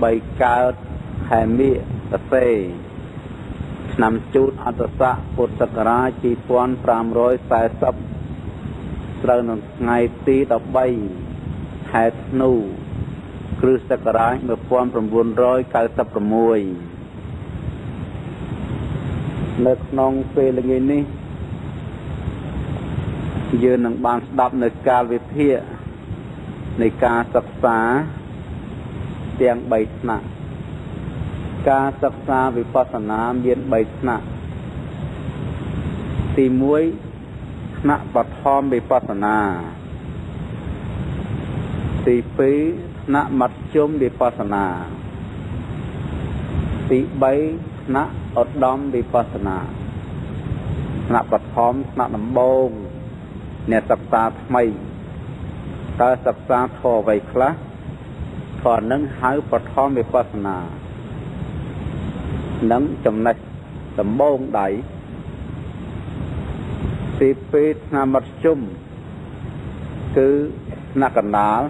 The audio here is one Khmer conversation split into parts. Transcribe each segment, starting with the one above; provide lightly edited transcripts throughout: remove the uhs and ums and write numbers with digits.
3កើតខែមិញសេឆ្នាំជូតអត្តស័កពុទ្ធសករាជ2540ត្រូវនៅថ្ងៃទី13ខែធ្នូគ្រិស្តសករាជ1996នៅក្នុងពេលល្ងាចនេះយើងនឹងបានស្ដាប់នៅកាលវិភាគនៃការសិក្សាទាំង3ថ្នាក់ការសិក្សាវិបស្សនាមាន3ថ្នាក់ទី1ថ្នាក់បឋមវិបស្សនាទី2ថ្នាក់មធ្យមវិបស្សនាទី3ថ្នាក់ឧត្តមវិបស្សនាថ្នាក់បឋមថ្នាក់ដំបូងអ្នកសិក្សាថ្មីតើសិក្សាធម៌អ្វីខ្លះធម៌នឹងហៅបឋមវិបស្សនានឹងចំណេះដំបូងដៃទី2ថ្នាក់មធ្យមគឺថ្នាក់កណ្ដាល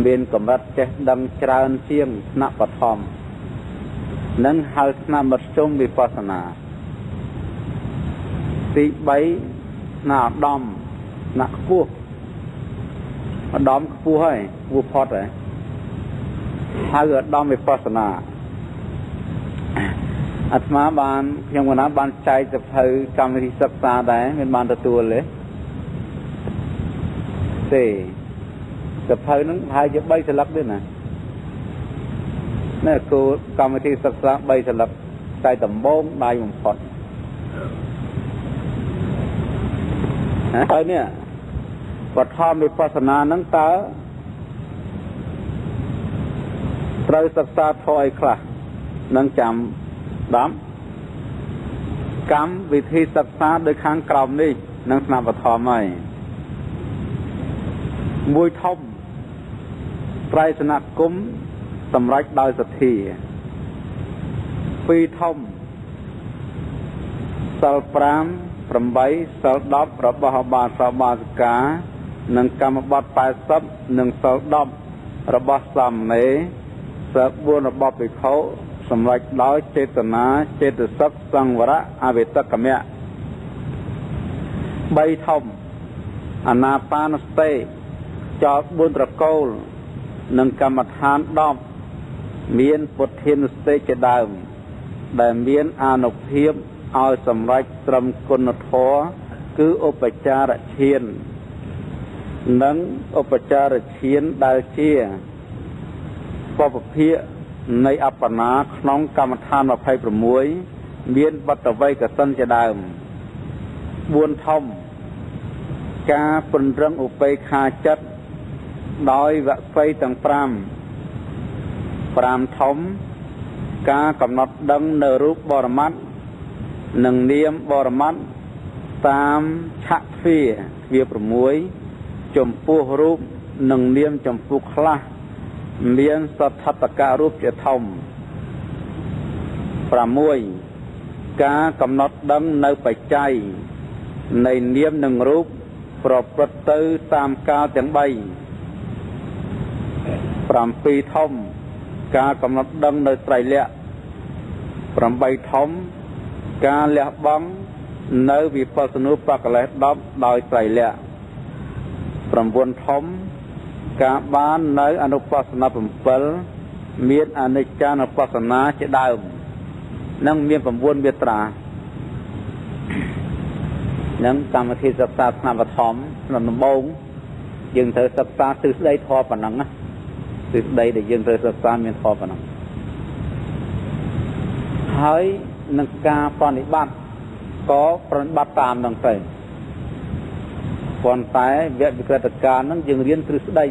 មានកម្រិតចេះដឹងច្រើនជាងថ្នាក់បឋមនឹងហៅថ្នាក់មធ្យមវិបស្សនាទី3ថ្នាក់ឧត្តមថ្នាក់ខ្ពស់ឧត្តមខ្ពស់ហើយខ្ពស់ផុតហើយហៅឧត្តមវិបស្សនាអាត្មាបានខ្ញុំកណាបានចែកសភៅកម្មវិធីសិក្សាដែរមិនបានទទួលទេសភៅហ្នឹងប្រហែលជា3ស្លឹកទេណាគោលកម្មវិធីសិក្សា3ស្លឹកតែដំបូងដៃបំផុតហើយនេះបឋមវិបស្សនាហ្នឹងតើត្រូវសិក្សាធម៌អីខ្លះនឹងចាំ10កម្មវិធីសិក្សាដោយខាងក្រោមនេះនឹងថ្នាក់បឋមហើយមួយធំត្រៃសនគមសម្រេចដោយសទ្ធា2ធំសិល5 8សិល10របស់ឧបាសកបាសិកានិងកម្មបត្តិ80និងសិល10របស់សាមណេរសិល4របស់ភិក្ខុសម្រេចដោយចេតនាចេតសិកសង្វរៈអវេតកមៈ3ធំអានាបានសតិចោល4ត្រកូលនិងកម្មដ្ឋាន10មានពុទ្ធានុសតិជាដើមដែលមានអានុភាពឲ្យសម្រេចត្រឹមគុណធម៌គឺឧបចារឈាននិងឧបចារឈានដែលជាបព្វភិនៃអបណាក្នុងកម្មដ្ឋាន26មានវត្តវ័យកសិនជាដើម4ធំការពង្រឹងឧបេក្ខាចិត្តដោយវគ្គទាំង5ធំការកំណត់ដឹងនៅរូបបរមត្តនិងនាមបរមត្តតាមឆក្ទ្វា6ចំពោះរូបនិងនាមចំពោះខ្លះមានសទ្ធតករូបជាធំ6ការកំណត់ដឹងនៅបច្ច័យនៃនាមនិងរូបប្រព្រឹត្តទៅតាមកាលទាំង3 7ធំការកំណត់ដឹងនៅត្រៃលក្ខ8ធំការលះបង់នៅវិបស្សនាបកលេស10ដោយត្រៃលក្ខ9ធំការបាននៅអនុបស្សនា7មានអនិច្ចានុបស្សនាជាដើមនឹងមាន9មាត្រានឹងកម្មវិធីសិក្សាថ្នាក់បឋមក្នុងដំបូងយើងត្រូវសិក្សាទ្រឹស្ដីធម៌ប៉ុណ្ណឹងណាទ្រឹស្ដីដែលយើងត្រូវសិក្សាមានធម៌ប៉ុណ្ណឹងហើយនឹងការបប្រតិបត្តិក៏ប្រតិបត្តិតាមនឹងទៅប៉ុន្តែវគ្គវិក្រិតការនឹងយើងរៀនទ្រឹស្ដី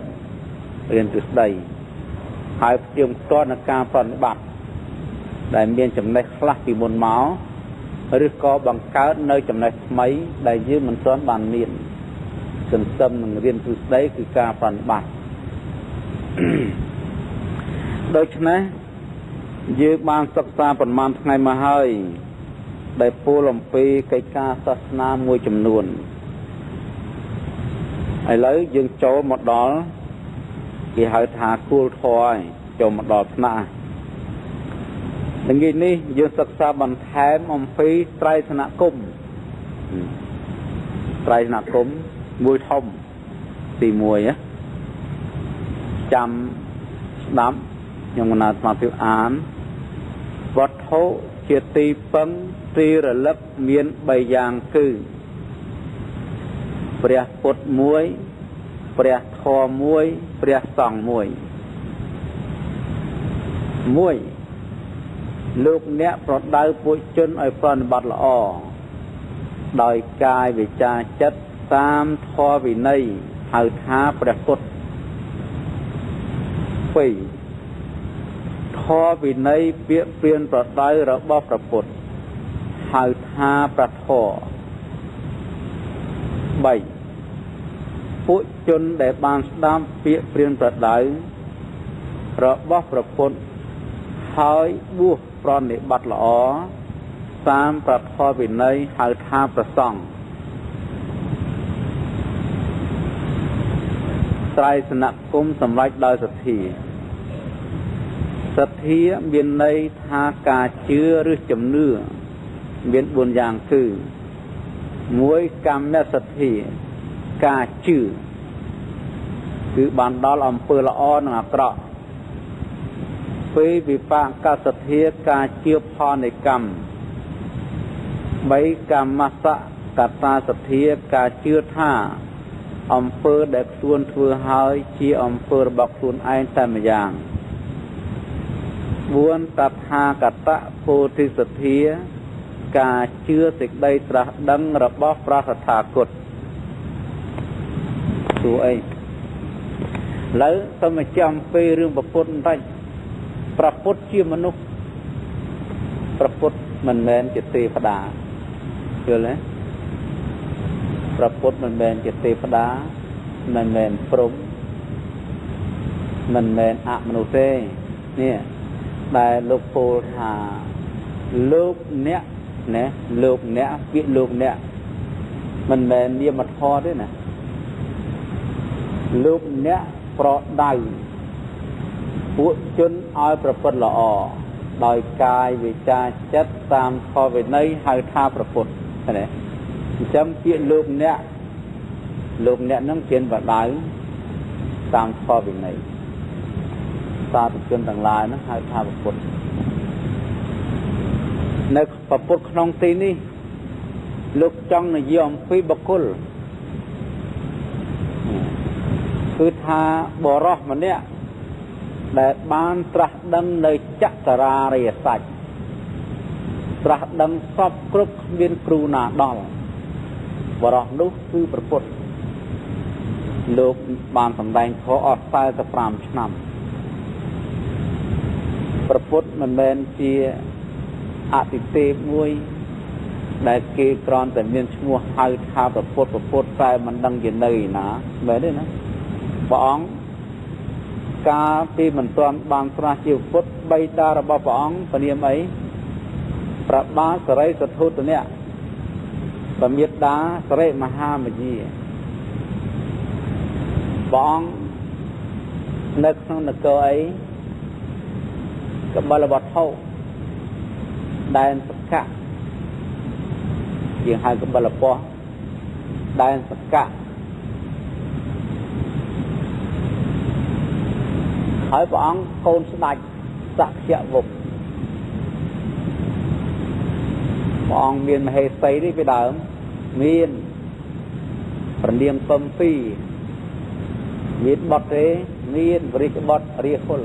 ហើយផ្ទៀងផ្ទាត់នឹងការប្រតិបត្តិដែលមានចំណេះខ្លះពីមុនមកឬក៏បង្កើតនៅចំណេះថ្មីដែលយើងមិនទាន់បានមានសន្សំនឹងរៀនទ្រឹស្ដីគឺការប្រតិបត្តិដូច្នេះយើងបានសិក្សាប្រមាណថ្ងៃមកហើយដែលពោលអំពីកិច្ចការសាសនាមួយចំនួនឥឡូវយើងចូលមកដល់គេហៅថាគោលធម៌ ចូលមកដល់ថ្នាក់ថ្ងៃនេះយើងសិក្សាបន្ថែមអំពីត្រៃសនគមត្រៃសនគមមួយធំទី1ចាំស្ដាប់ខ្ញុំកណាត់មកទៅអានវត្ថុជាទីពឹងទីរលឹកមាន3យ៉ាងគឺព្រះពុទ្ធ1ព្រះធម៌1ព្រះសង្ឃ1លោកអ្នកប្រដៅពួកជនឲ្យប្រតិបត្តិល្អដោយកាយវិជ្ជាចិត្តតាមធម៌វិន័យហៅថាព្រះពុទ្ធ2ធម៌វិន័យពាក្យព្រានប្រដៅរបស់ព្រះពុទ្ធហៅថាព្រះធម៌3ពួកជនដែលបានស្ដាប់ពាក្យព្រានប្រដៅរបស់ព្រះពុទ្ធហើយបួសប្រតិបត្តិល្អតាមព្រះធម៌វិន័យហៅថាព្រះសង្ឃត្រៃសនគមសម្រេចដោយសទ្ធាសទ្ធាមានន័យថាការជឿឬជំនឿមាន4យ៉ាងគឺ1កម្មសទ្ធាការជឿគឺបានដល់អំពើល្អនិងអាក្រក់2វិបាកសទ្ធាការជឿផលនៃកម្ម3កម្មសកតាសទ្ធាការជឿថាអំពើដែលខ្លួនធ្វើហើយជាអំពើរបស់ខ្លួនឯងតែម្យ៉ាង4តថាគតពោធិសទ្ធាការជឿសេចក្តីត្រាស់ដឹងរបស់ព្រះតថាគតសួរអីឥឡូវសូមចាំពីរឿងព្រះពុទ្ធបន្តិចព្រះពុទ្ធជាមនុស្សព្រះពុទ្ធមិនមែនជាទេវតាយល់ទេព្រះពុទ្ធមិនមែនជាទេវតាមិនមែនព្រហ្មមិនមែនអមនុស្សទេនេះដែលលោកពោលថាលោកអ្នកណាលោកអ្នកពាក្យលោកអ្នកមិនមែននាមធម៌ទេណាលោកអ្នកប្រដៅពួកជនឲ្យប្រព្រឹត្តល្អដោយកាយវិជ្ជាចិត្តតាមធម៌វិន័យហៅថាព្រះពុទ្ធណាអញ្ចឹងពាក្យលោកអ្នកនឹងជាប្រដៅតាមធម៌វិន័យសាធុជនទាំងឡាយហ្នឹងហៅថាព្រះពុទ្ធនៅព្រះពុទ្ធក្នុងទីនេះលោកចង់និយាយអំពីបុគ្គលគឺថាបរោះម្នាក់ដែលបានត្រាស់ដឹងនៅចក្រារិយសច្ចត្រាស់ដឹងសពគ្រប់គ្មានគ្រូណាដល់បរោះនោះគឺព្រះពុទ្ធលោកបានសម្ដែងធម៌អស់45ឆ្នាំព្រះពុទ្ធមិនមែនជាអតិទេពមួយដែលគេគ្រាន់តែមានឈ្មោះហៅថាព្រះពុទ្ធតែមិនដឹងជានៅណាមែនទេណាព្រះអង្គកាលពីមិនទាន់បានត្រាស់ជាពុទ្ធបិតារបស់ព្រះអង្គព្រានាមអីព្រះបាទសរិសធុទនៈព្រះមេដាសរិមហាមយាព្រះអង្គនៅក្នុងនគរអីកបលវត្ថុដែនសកៈជាងហៅកបលពស់ដែនសកៈហើយព្រះអង្គកូនស្ដេចសក្យវុបព្រះអង្គមានមហេសីនេះពីដើមមានព្រះនាងពំពីមានបុត្រទេមានវរិទ្ធបុត្ររាហុល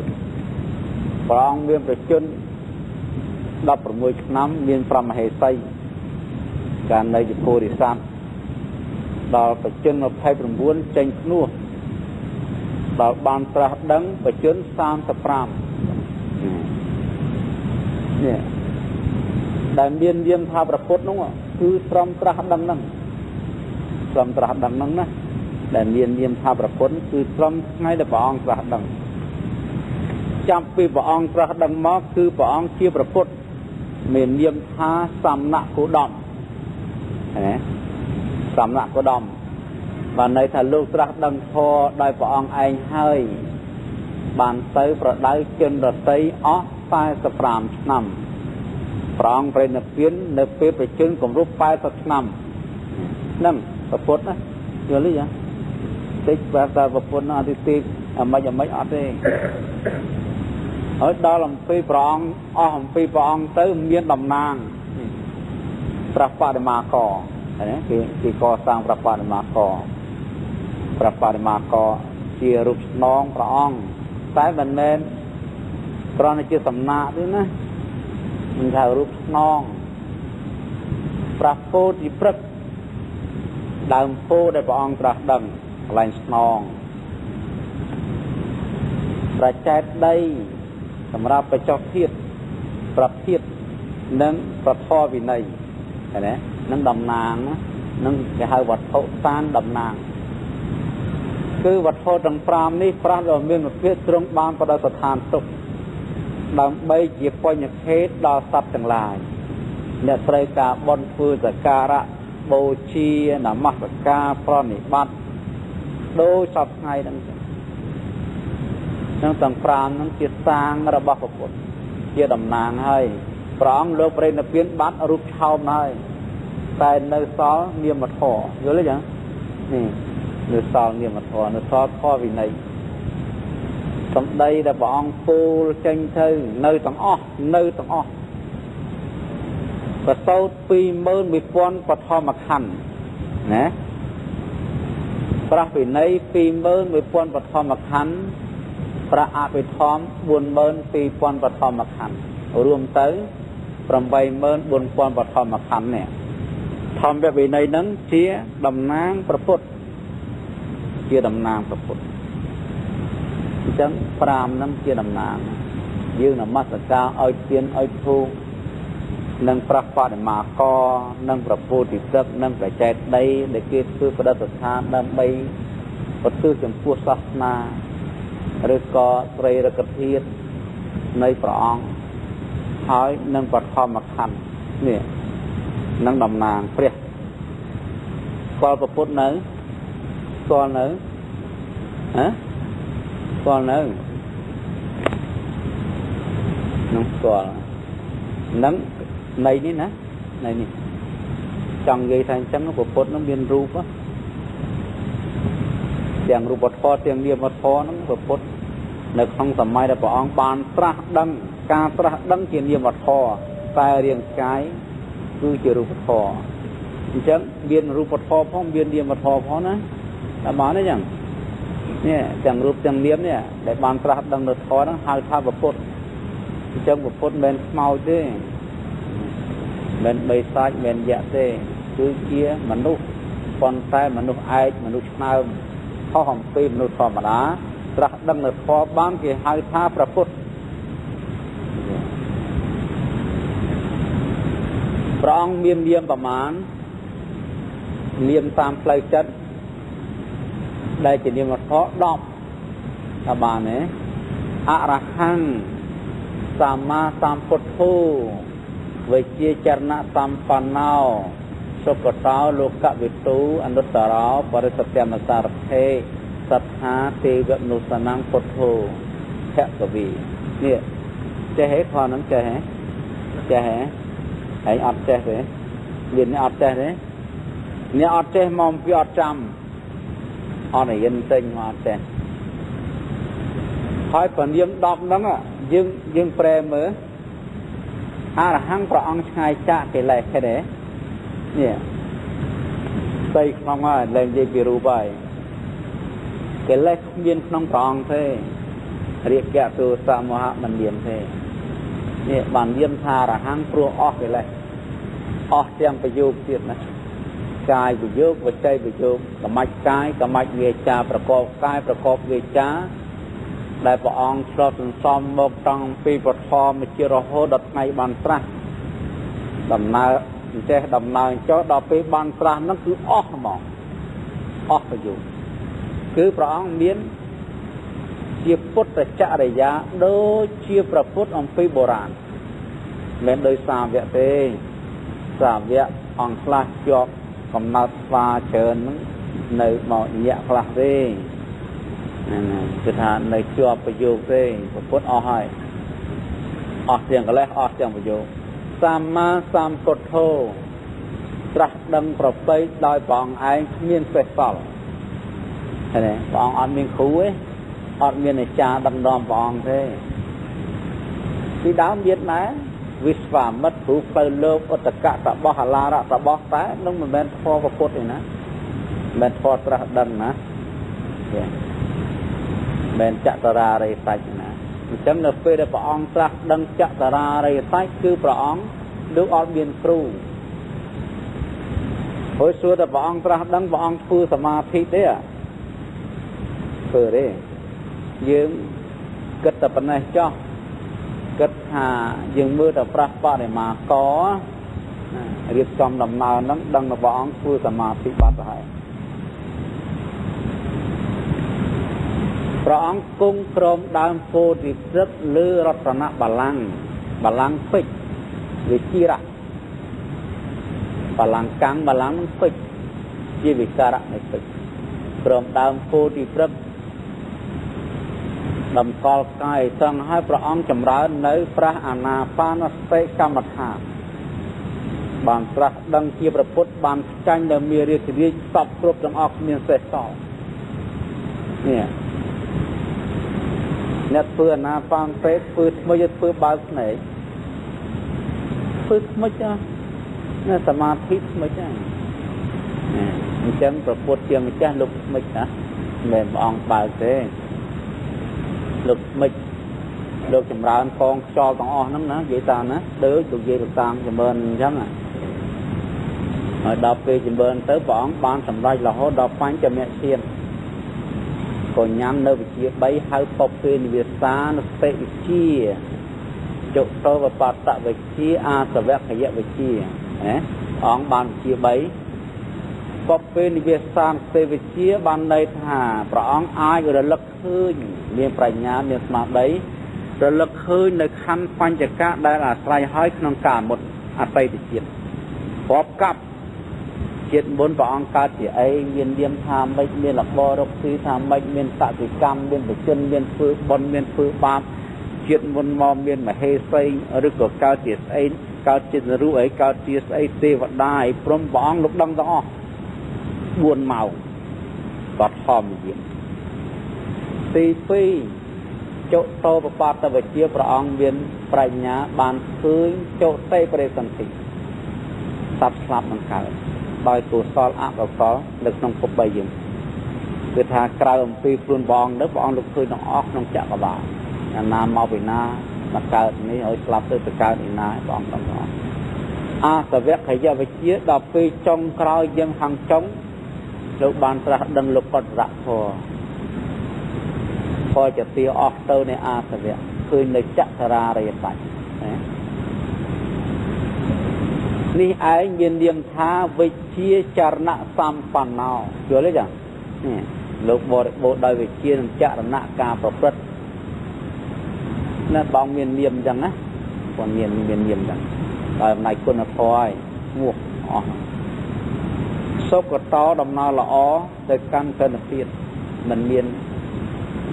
ព្រះអង្គមានប្រជជន16ឆ្នាំមាន5មហេសីកាលនៅជាពោធិសត្វដល់ប្រជជន29ចេញភ្នោះដល់បានត្រាស់ដឹងប្រជជន35នេះដែលមាននាមថាព្រះពុទ្ធនោះគឺត្រឹមត្រាស់ដឹងហ្នឹងត្រឹមត្រាស់ដឹងហ្នឹងណាដែលមាននាមថាព្រះពុទ្ធគឺត្រឹមថ្ងៃដែលព្រះអង្គត្រាស់ដឹងចាប់ពីព្រះអង្គត្រាស់ដឹងមកគឺព្រះអង្គជាព្រះពុទ្ធមាននាមថាសំណាក់គោដមសំណាក់គោដមបានន័យថាលោកត្រាស់ដឹងធម៌ដោយព្រះអង្គឯងហើយ បានទៅប្រដៅជនរតីអស់45ឆ្នាំប្រងប្រេណពៀននៅពេលប្រជជនគម្រប់80ឆ្នាំហ្នឹងប្រពុតណាយល់ទេចាតិចប្រាប់ថាប្រពុតណាអតិទេអាម៉េចអត់ទេហើយដល់អំពីព្រះអង្គអស់អំពីព្រះអង្គទៅមានតំណាងព្រះបដិមាកណាគេកសាងព្រះបដិមាកព្រះបដិមាកជារូបស្នងព្រះអង្គតែមិនមែនគ្រាន់តែជាសំណាកទេណាមិនថារូបស្នងព្រះពោធិព្រឹក្សដើមពោធិដែលព្រះអង្គត្រាស់ដឹងកន្លែងស្នងប្រចេតដីសម្រាប់បច្ចុប្បន្នធាតុប្រធាតនិងប្រធរវិន័យឃើញទេនឹងតំណាងនឹងគេហៅវត្ថុតានតំណាងគឺវត្ថុទាំង5នេះប្រាស់ដ៏មានវិភាគទ្រង់បានបដិស្ថានទុកដើម្បីជាបញ្ញខេតដល់សត្វទាំងឡាយអ្នកត្រូវការបន់ធ្វើសក្ការៈបូជានមស្ការប្រណិប័តដោយសពថ្ងៃហ្នឹងទាំង5ហ្នឹងជាសាងរបស់ព្រះពុទ្ធជាតំណាងហើយព្រះអង្គលោកប្រេណពៀនបាត់រូបឆោមហើយតែនៅសល់នាមធម៌យល់ទេចឹងនេះនៅសល់នាមធម៌នៅសល់ធម៌វិន័យសំដីដែលព្រះអង្គពូលចេញទៅនៅទាំងអស់ប្រសូត 21000 បឋមខណ្ឌណាព្រះវិន័យ 21000 បឋមខណ្ឌព្រះអភិធម្ម 42000 បឋមខណ្ឌរួមទៅ84000 បឋមខណ្ឌនេះធម្មវិន័យហ្នឹងជាតំណាងព្រះពុទ្ធជាតំណាងព្រះពុទ្ធអញ្ចឹង5ហ្នឹងជាតំណាងយើងនមស្ការឲ្យទានឲ្យធូបនិងព្រះបដិមាកនិងព្រះពោធិសត្វនិងប្រចេតដីដែលគេធ្វើប្រតិស្ថានដើម្បីប្រទើចំពោះសាសនាឬក៏ត្រីរកធាតុនៃព្រះអង្គហើយនឹងបឋមខណ្ឌនេះនឹងតំណាងព្រះស្គាល់ព្រះពុទ្ធនៅស្គាល់នៅស្គាល់នៅនឹងស្គាល់នឹងនៃនេះណានៃនេះចង់និយាយថាអញ្ចឹងព្រះពុទ្ធនឹងមានរូបទាំងរូបធម៌ទាំងនាមធម៌ហ្នឹងព្រះពុទ្ធនៅក្នុងសម័យដែលព្រះអង្គបានត្រាស់ដឹងការត្រាស់ដឹងជានាមធម៌តែរាងកាយគឺជារូបធម៌អញ្ចឹងមានរូបធម៌ផងមាននាមធម៌ផងណាតែបានទេអញ្ចឹងនេះទាំងរូបទាំងនាមនេះដែលបានត្រាស់ដឹងនៅធម៌ហ្នឹងហៅថាព្រះពុទ្ធអញ្ចឹងព្រះពុទ្ធមិនមែនខ្មោចទេមិនបីសាច់មិនយៈទេគឺជាមនុស្សប៉ុន្តែមនុស្សឯកមនុស្សឆ្នើមខុសអំពីមនុស្សធម្មតាត្រាស់ដឹងនៅធម៌បានគេហៅថាព្រះពុទ្ធព្រះអង្គមាននាមប្រមាណនាមតាមផ្លូវចិត្តដែលជានាមធម៌10ថាបានទេអរហង្គសម្មាសម្ពុទ្ធោវិជ្ជាចរណៈសម្បណ្ណោសុគតោលោកវិទូអនុត្តរោបរិសत्यមសារថេសត្ថាទេវនុសនំពុទ្ធោភគវីនេះចេះហេខហ្នឹងចេះហេហើយអត់ចេះទេមានអត់ចេះទេអ្នកអត់ចេះមកពីអត់ចាំអត់រៀនទិញមកអត់ចេះហើយពនាម10ហ្នឹងយើងប្រែមើលអរហង្គព្រះអង្គឆ្ងាយចាកកិលេសឃើញទេនេះស្អីក្នុងហើយលែងនិយាយពីរូបហើយកិលេសគ្មានក្នុងព្រះអង្គទេរាគៈទោសៈមោហៈមិនមានទេនេះបានយាមថាអរហង្គព្រោះអស់កិលេសអស់ទាំងប្រយោគទៀតណាកាយប្រយោគវចីប្រយោគកម្មច្ចកាយកម្មច្ចវាចាប្រកបកាយប្រកបវាចាដែលព្រះអង្គឆ្លុះសន្សំមកតាំងពីពធមជារហូតដល់ថ្ងៃបានត្រាស់ដំណើរចេះដំណើរចុះដល់ពេលបានត្រាស់ហ្នឹងគឺអស់ហ្មងអស់ប្រយោជន៍គឺព្រះអង្គមានជាពុទ្ធចរិយាដូចជាព្រះពុទ្ធអំពីបុរាណមិនដោយសាវកទេសាវកអង្គខ្លះជាប់កំណត់ស្វាច្រើនហ្នឹងនៅមកញាក់ខ្លះទេ គឺថានៅជាប់ប្រយោគទេពុទ្ធអស់ហើយអស់ទាំងកលេសអស់ទាំងប្រយោគសម្មាសម្ពុទ្ធោត្រាស់ដឹងប្រពៃដោយព្រះអង្គឯងគ្មានសេះសល់ឃើញទេព្រះអង្គអត់មានគ្រូទេអត់មានអាចារ្យដឹកនាំព្រះអង្គទេពីដើមមានដែរវិស្វាមិត្រគ្រូផ្លូវលោកឧតកៈតបោះអាឡារៈតបោះតែនឹងមិនមែនធម៌ព្រះពុទ្ធទេណាមិនមែនធម៌ត្រាស់ដឹងណាមិនចតរារិយសច្ចណាអញ្ចឹងនៅពេលដែលព្រះអង្គត្រាស់ដឹងចតរារិយសច្ចគឺព្រះអង្គដូចអត់មានគ្រូហើយសួរតែព្រះអង្គត្រាស់ដឹងព្រះអង្គធ្វើសមាធិទេធ្វើទេយើងគិតតែប៉ុណ្ណេះចោះគិតថាយើងមើលតែប្រះបរិមាករៀបចំដំណើរហ្នឹងដឹងថាព្រះអង្គធ្វើសមាធិបាត់ទៅហើយព្រះអង្គគង់ក្រោមដើមពោធិព្រឹក្សលើរតនបល្ល័ង្កបល្ល័ង្កពេជ្រវិជារៈបល្ល័ង្កកាំងបល្ល័ង្កនឹងពេជ្រជាវិការៈនៃពេជ្រក្រោមដើមពោធិព្រឹក្សតម្កល់កាយត្រង់ឲ្យព្រះអង្គចម្រើននៅប្រះអាណាបានសតិកម្មដ្ឋានបានត្រាស់ដឹងជាព្រះពុទ្ធបានចាញ់ដែលមានរាជរាជសពគ្រប់ទាំងអស់មានសេះសល់នេះអ្នកធ្វើអាណាបានពេកធ្វើថ្មីធ្វើបើកភ្នែកធ្វើថ្មីចានៅសមាធិថ្មីចាអញ្ចឹងព្រះពុទ្ធជាម្ចាស់លោកថ្មីណាមិនព្រះអង្គបើកទេលោកមិចលោកចម្រើនកងខ្យល់ទាំងអស់ហ្នឹងណានិយាយតាមណាដូចលោកនិយាយទៅតាមចម្រើនអញ្ចឹងហើយដល់ពេលចម្រើនទៅព្រះអង្គបានសម្រេចរហូតដល់បញ្ចមៈធានក៏ញ៉ាំនៅវិជា3ហៅពពេនិវាសានុសតិវិជាចុតោវបតវិជាអាសវគយវិជាណាអង្គបានវិជា3ពពេនិវាសានុសតិវិជាបានន័យថាព្រះអង្គអាចរលឹកឃើញមានប្រាជ្ញាមានស្មារតីរលឹកឃើញនៅខណ្ឌបញ្ចកៈដែលអាស្រ័យហើយក្នុងកាលមុនអតីតជាតិរាប់កាប់ជាតិមុនព្រះអង្គកើតជាអីមាននាមថាម៉េចមានរបររកស៊ីថាម៉េចមានតតិកម្មមានបជនមានធ្វើបុណ្យមានធ្វើបាបជាតិមុនមកមានមហេសីឬក៏កើតជាស្អីកើតជានរុអីកើតជាស្អីទេវតាអីព្រមព្រះអង្គលោកដឹងទាំងអស់4ម៉ោងគាត់ធម្មយានទី2ចុតោបបតវិជាព្រះអង្គមានប្រាជ្ញាបានឃើញចុតេបរិសន្ធិសត្វស្លាប់នឹងកើតដោយកុសលអកុសលនៅក្នុងភព3យើងគឺថាក្រៅអំពីខ្លួនព្រះអង្គទៅព្រះអង្គលោកឃើញទាំងអស់ក្នុងចក្រវាឡអាណាមកពីណាមកកើតនេះឲ្យស្លាប់ទៅកើតឯណាព្រះអង្គទាំងអស់អាសវគយវិជាដល់ពេលចុងក្រោយយើងហង្ចុងលោកបានត្រាស់ដឹងលោកកតរៈធម៌ផលជាទាអស់ទៅនៃអាសវៈឃើញនៅចក្រារិយសច្ចនេះឯងមាននាមថាវិជាចរណៈសម្បណ្ណោយល់ទេចានេះលោកបរិបូរដោយវិជានិងចរណៈការប្រព្រឹត្តណាបងមាននាមអញ្ចឹងណាបងមាននាមអញ្ចឹងដោយអំណាចគុណធម៌ឲ្យឈ្មោះអស់សុខតដំណើរល្អទៅកាន់កិនទៀតមិនមាន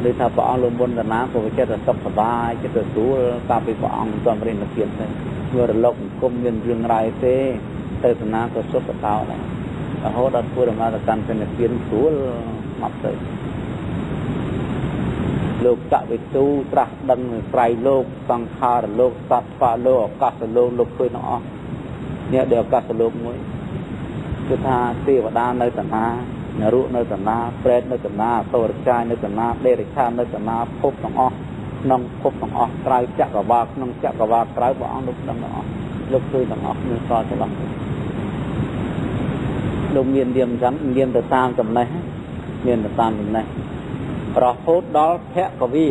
ដូចថាព្រះអង្គលោកមុនតាណាក៏ចិត្តសុខសប្បាយចិត្តស្រួលតាមពីព្រះអង្គសំរិទ្ធភាពទៅវារលកគុំមានរឿងរ៉ាវទេទៅតាណាក៏សុខតោដែររហូតដល់ធ្វើដំណើរទៅកាន់កិនទៀតស្រួលមកទៅលោកចវិទូត្រាស់ដឹងត្រៃលោកសង្ខារលោកសត្វលោកឱកាសលោកលោកឃើញទាំងអស់នេះដែលឱកាសលោកមួយគឺថាទេវតានៅតាណានរុនៅតាណាប្រេតនៅតាណាតរចាយនៅតាណាដេរិឆាននៅតាណាភពទាំងអស់ក្នុងភពទាំងអស់ក្រៅចក្រវាឡក្នុងចក្រវាឡក្រៅព្រះអង្គលោកដឹងទាំងអស់លោកឃើញទាំងអស់មានសល់ច្រឡំលោកមាននាមអញ្ចឹងមានទៅតាមចំណេះមានទៅតាមចំណេះរហូតដល់ភគវី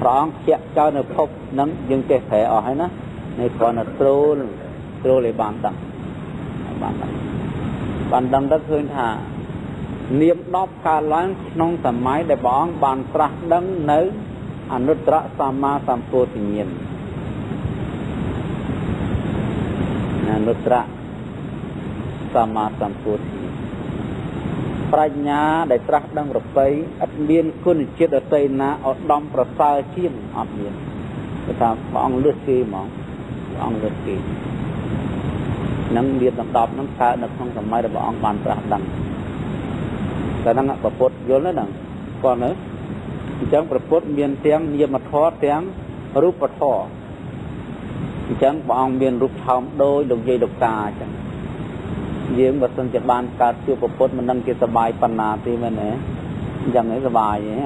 ព្រះអង្គជាចោលនៅភពហ្នឹងយើងចេះប្រែអស់ហើយណានៅគ្រាន់តែត្រួលឲ្យបានដឹងបានដឹងទៅឃើញថានាម10កើតឡើងក្នុងសម័យដែលព្រះអង្គបានត្រាស់ដឹងនៅអនុត្តរសម្មាសម្ពោធិញ្ញាណអនុត្តរសម្មាសម្ពោធិ ប្រាជ្ញាដែលត្រាស់ដឹងប្រពៃអត់មានគុណជាតិដទៃណាឧត្តមប្រសើរជាងអត់មានគឺថាព្រះអង្គលើសគេហ្មងព្រះអង្គលើសគេនឹងមានដណ្ដប់នឹងកើតនៅក្នុងសម័យរបស់អង្គបានត្រាស់ដឹងតែហ្នឹងប្រពុតយល់ហ្នឹងគាត់នៅអញ្ចឹងប្រពុតមានទាំងនាមធម៌ទាំងរូបធម៌អញ្ចឹងព្រះអង្គមានរូបថោមដោយលោកយាយលោកតាអញ្ចឹងយើងបើសិនជាបានកើតជួបប្រពុតមិននឹងជាសបាយប៉ុណ្ណាទេមែនទេអញ្ចឹងឯងសបាយទេ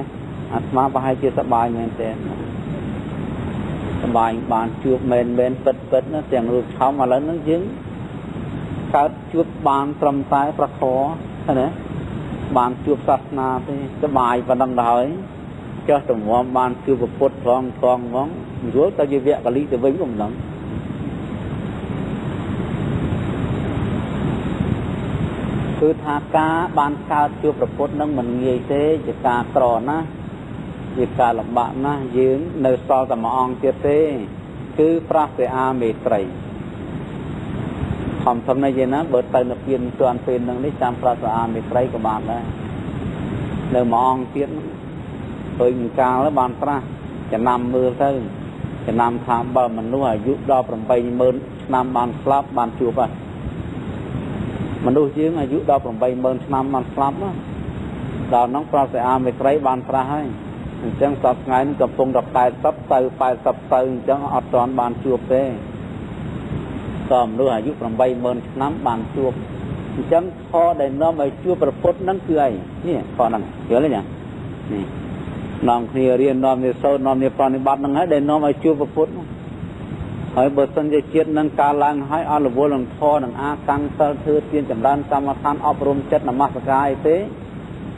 អាត្មាប្រហែលជាសបាយមែនទេសបាយបានជួបមែនពិតណាទាំងរូបថោមឥឡូវហ្នឹងយើងកើតជួបបានត្រឹមតែប្រខឃើញទេបានជួបសាសនាទេសបាយប៉ុណ្ណឹងទៅហើយចុះទំមបានជួបពុទ្ធផងហ្មងយល់ទៅជាវគ្គកលិទៅវិញក៏មិនដឹងគឺថាការបានកើតជួបប្រពុតនឹងមិនងាយទេជាការក្រណាស់ជាការលំបាកណាស់យើងនៅសល់តែមួយអង្គទៀតទេគឺព្រះសិអាមេត្រីធំនេះទេណាបើទៅនៅពៀនទាន់ពេលហ្នឹងនេះចាំព្រះសិអាមេត្រីក៏បានដែរនៅមួយអង្គទៀតឃើញកាលបានត្រាស់ចំណាំមើលទៅចំណាំថាបើមនុស្សអាយុដល់ 80000 ឆ្នាំបានស្លាប់បានជួបហើយមនុស្សយើងអាយុដល់ 80000 ឆ្នាំបានស្លាប់ណាដល់ហ្នឹងព្រះសិអាមេត្រីបានត្រាស់ហើយអញ្ចឹងសពថ្ងៃនេះកំពុងតែ80ទៅ80ទៅអញ្ចឹងអត់ទាន់បានជួបទេតើមនុស្សអាយុ 80000 ឆ្នាំបានជួបអញ្ចឹងខដែលនាំឲ្យជួបប្រពុតហ្នឹងគឺអីនេះខហ្នឹងយល់ទេញ៉ានេះនាំគ្នារៀននាំគ្នាសូត្រនាំគ្នាប្រតិបត្តិហ្នឹងហើយដែលនាំឲ្យជួបប្រពុតហើយបើសិនជាជាតិនឹងការឡើងហើយអរវល់នឹងធរនឹងអាតាំងសិលធ្វើទានចម្រើនកម្មដ្ឋានអប់រំចិត្តនមស្ការអីទេ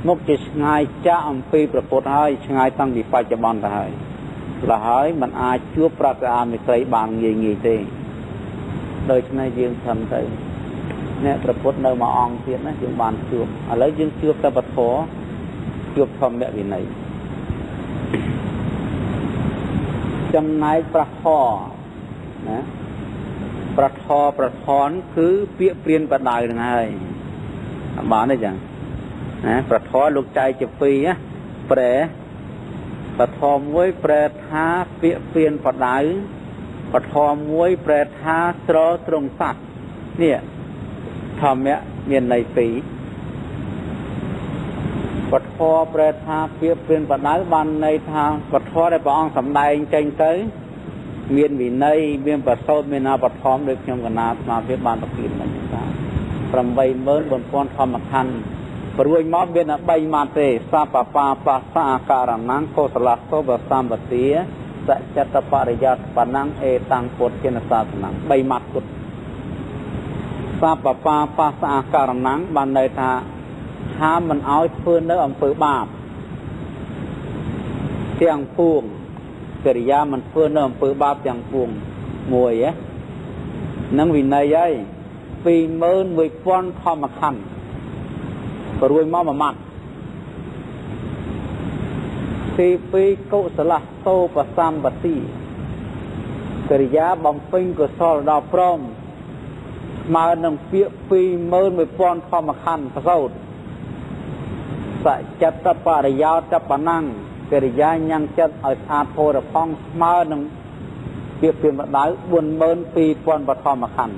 មុខជាឆ្ងាយចាក់អំពីប្រពុតហើយឆ្ងាយតាំងពីបច្ចុប្បន្នទៅហើយលហើយมันអាចជួបព្រះសិអាមេត្រីបានងាយទេដូច្នេះយើងខំទៅអ្នកប្រពុតនៅមួយអង្គទៀតណាយើងបានជួបឥឡូវយើងជួបតែពធជួបធម្មវិន័យចំណែកប្រខណាប្រធនគឺពាក្យព្រានបដៅហ្នឹងហើយបានទេចឹងណាប្រធលោកចែកជាពីរណាប្រែប្រធមួយប្រែថាពាក្យព្រានបដៅប្រធមួយប្រែថាស្រត្រង់សัตว์នេះធម្មៈមានន័យពីរពធប្រែថាពាក្យព្រានបដៅបានន័យថាពធដែលព្រះអង្គសម្ដែងចេញទៅមានវិន័យមានប្រសូតមានអបធម្មដោយខ្ញុំកណាស្មារតីបានប្រគិនមកថា 84000 ធម្មខណ្ឌព្រួយមកមានតែ3ម៉ាត់ទេសពបាបាសាការណង្កុសលសោបសម្បទាសច្ចតបរិយត្តបណੰអេតាំងពុទ្ធជាសាសនា3ម៉ាត់ពុទ្ធសពបាបាសាការណង្បានន័យថាហាមមិនឲ្យធ្វើនៅអំពើបាបទាំងពួងកិរិយាមិនធ្វើនៅអំពើបាបទាំងពួងមួយហ្នឹងវិន័យហើយ21000 ធម្មខណ្ឌព្រួយមកមួយម៉ាត់ទី2កុសលសោបសម្បទាកិរិយាបំពេញកុសលដល់ព្រមស្មើនឹងពាក្យ21000 ធម្មខណ្ឌប្រសូតសច្ចតបរិយោតបណੰកិរិយាញ៉ាំងចិត្តឲ្យស្អាតផូរផង់ស្មើនឹងពាក្យព្រានបដៅ 42000 បឋមខណ្ឌ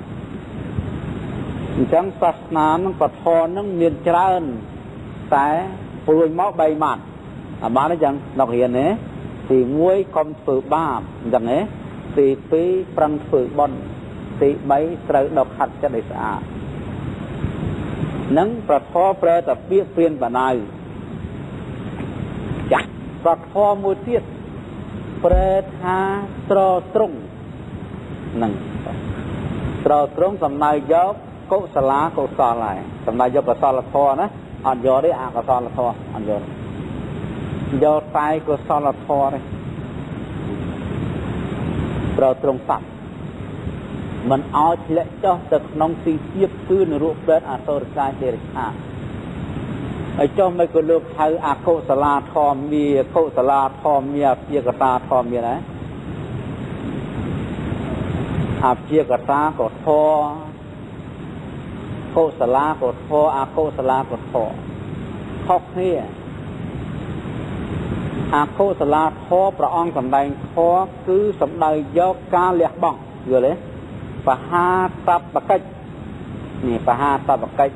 អញ្ចឹងសាសនានឹងបឋមនឹងមានច្រើនតែព្រួយមក3ម៉ាត់បានអញ្ចឹងដល់រៀនទេទី1កុំធ្វើបាបអញ្ចឹងទេទី2ប្រឹងធ្វើបុណ្យទី3ត្រូវដកខាត់ចិត្តឲ្យស្អាតនឹងប្រធមប្រើតែពាក្យព្រានបដៅចាស់ប្រធមមួយទៀតប្រែថាត្រត្រង់នឹងត្រត្រង់សំដៅយកកុសលាកុសលហើយសំដៅយកកុសលធម៌ណាអត់យកទេអកុសលធម៌អត់យកយកតែកុសលធម៌ទេត្រត្រង់ស័ព្ទមិនឲ្យធ្លាក់ចុះទៅក្នុងទីទាបគឺនរកប្រេតអសុរកាយទេរឆាហើយចុះមិនក៏លោកហៅអកុសលាធម៌មាកុសលាធម៌មាអព្យាកតាធម៌មាណាអព្យាកតាក៏ធម៌កុសលាក៏ធម៌អកុសលាក៏ធម៌ khóc kia khô sà la khó bà ông cầm đành khó cứ sầm đời do ca liệt bỏng vừa đấy và ha tập bạc cách nè và ha tập bạc cách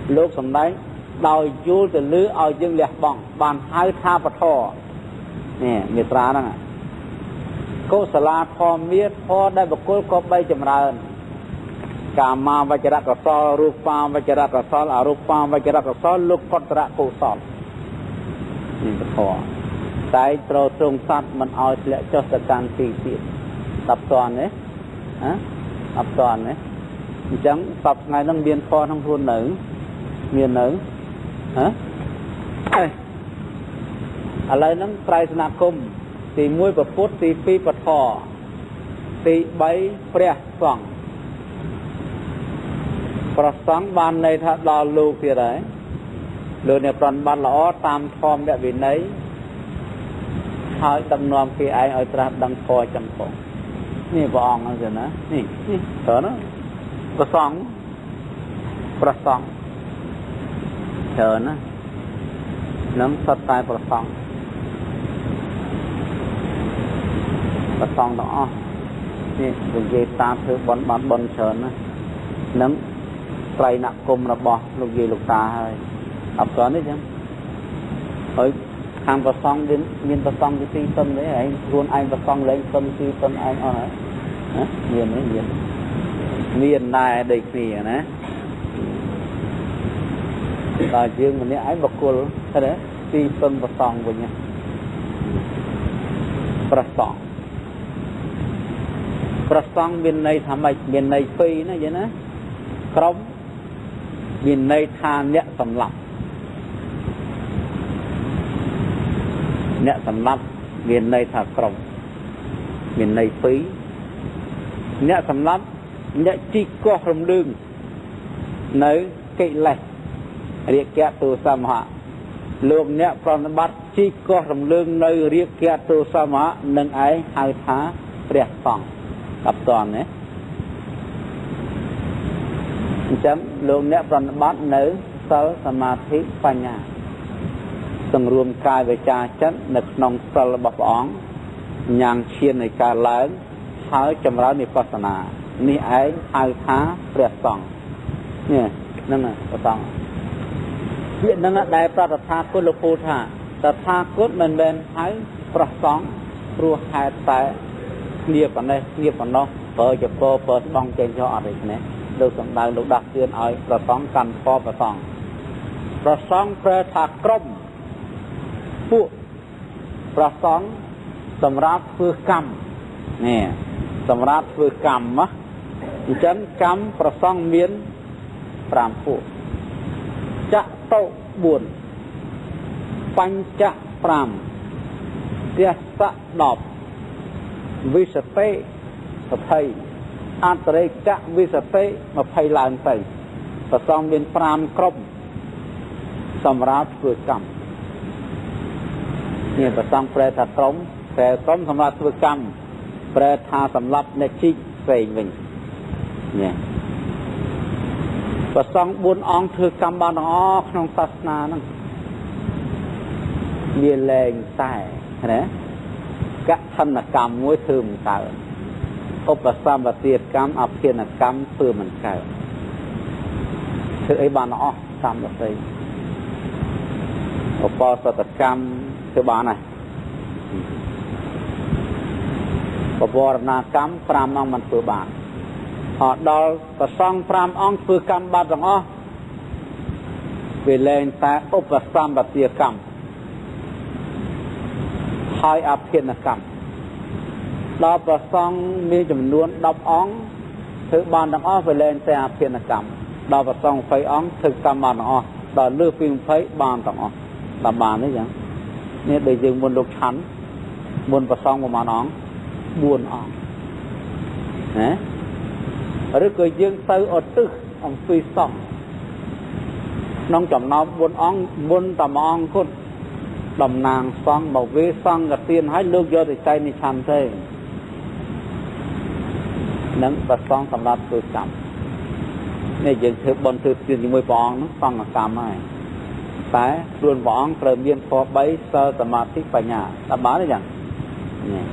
lúc sầm đấy đòi vô từ lứa ở dương liệt bỏng bàn hai tha bạc thọ nè miệt ra đó cô sà la khó miết khóได้บกุลก็ไปจำเริญกามาวัจระกสอรูปาวัจระกสออรูปาวัจระกสอลุกกตระกุศลนี่ก็พอใจโตตรงสัตว์มันเอาเละจศการตีติตับตอนเนี่ยตับตอนเนี่ยจังตับไงต้องเบียนคอทั้งทุนหนึ่งเมียนหนึ่งอะไรนั่งไตรสนาคมตีมวยประพุทธตีปีปะทอตีใบเปรี้ยส่องประสังบานในทัดดอลูกที่ไหนโดยในปรนบันล้อตามทอมแบบวินัยหายตำนวมที่ไอเอาตราดังคอจังคงนี่บองนั่นสินะนี่เถอะนะประสังเถอะนะน้ำสไตล์ประสังต้องอ๋อนี่ดูเยตาเธอบนเฉินนะน้ำไตรหนักกลมระบอลูกเยลูกตาเลยอับซ้อนนี่จังเฮ้ยทางประซองดินมีประซองที่ตีต้นเลยไอ้รวนไอ้ประซองเลยต้นตีต้นไอ้อ๋อฮะเมียนนายเด็กนี่นะตาจึงมันนี่ไอ้บกุลใช่ไหมตีต้นประซองไปเนี่ยประซองเบียนในทำไมเบียนในปีนะอย่างนะครบเบียนในทานเนี่ยสำหรับเนี่ยสำหรับเบียนในถากรมเบียนในปีเนี่ยสำหรับเนี่ยจีก็รำลึงในกิเลสเรียกแก่ตัวสมหะโลกเนี่ยปรนบัติจีก็รำลึงในเรียกแก่ตัวสมหะหนึ่งไอ้หายท้าเรียกฟังกับตอนนี้จำลงเนี้ยปรนบัติในเสสมาธิปัญญาสังรวมกายวิจารจัดนึกนองสลบอ๋องยังเชียนในการเลี้ยงหายจำร้าในปัสนานี่ไอ้หายท้าเรียกฟังเนี่ยนั่นน่ะก็ต้องเรื่องนั้นได้ประทากุลภูธาแต่ทากุลมันเป็นหายประสองรัวหายแต่เงียบกันเลยเงียบกันเนาะเปิดจะเปิดต้องเจนchoอะไรเนี่ยดูสังดาดูดักเตือนเอาประสองกันพอประสองเพื่อถักกลมผู้ประสองสำรับเพื่อกรรมเนี่ยสำรับเพื่อกรรมมะจันกรรมประสองเมียนปรามผู้จะโตบุญปัญจปรามเดียสะดอบวิสเตมาไพอันตรายจะวิสเตมาไพลานไปประสองเป็นปรามครบสำรับเพื่อกรรมเนี่ยประสองแปรถัดตรงแต่ตรงสำรับเพื่อกรรมแปรทาสำรับในชิเสยวิ่งเนี่ยประสองบุญองถือกรรมบานอ๋อขนมศาสนานั่งเบียแรงใต้นะกะธนกรรมมวยถือมันเกิดอุปสรรคปฏิกรรมอภินกรรมเพื่อมันเกิดคือไอ้บานอ๋อตามแบบนี้อุปสรรคกรรมคือบานไหนปวารณกรรมปรามน้องมันเพื่อบานดอลประสองปรามอ่องเพื่อกรรมบานสองอ๋อเวลาแต่อุปสรรคปฏิกรรมหายอภินกรรมดาวประสองมีจำนวนดับอ่องถือบานดังอ้อไปเล่นแต่อภินกรรมดาวประสองไฟอ่องถือกรรมบานดังอ้อดาวเลือกฟิล์มไฟบานดังอ้อตาบานนี่ยังเนี่ยเดี๋ยวยังบนลูกชั้นบนประสองประมาณอ่องบวนอ่องนะหรือเกิดยังเตออดตึกอ่องฟิสองน้องจำน้องบนอ่องบนตามอ่องคุณดำนางฟังบอกเวฟังกับเตียนให้เลือกเยอะแต่ใจในชันเท่นั้นประสองสำหรับตัวกรรมนี่ยังถือบนถือเตียนอยู่มวยปองนั้นฟังกับกรรมให้ តែខ្លួនព្រះអង្គត្រូវមានធម៌3សិលសមាធិបញ្ញាដល់បានទេចឹងនេះ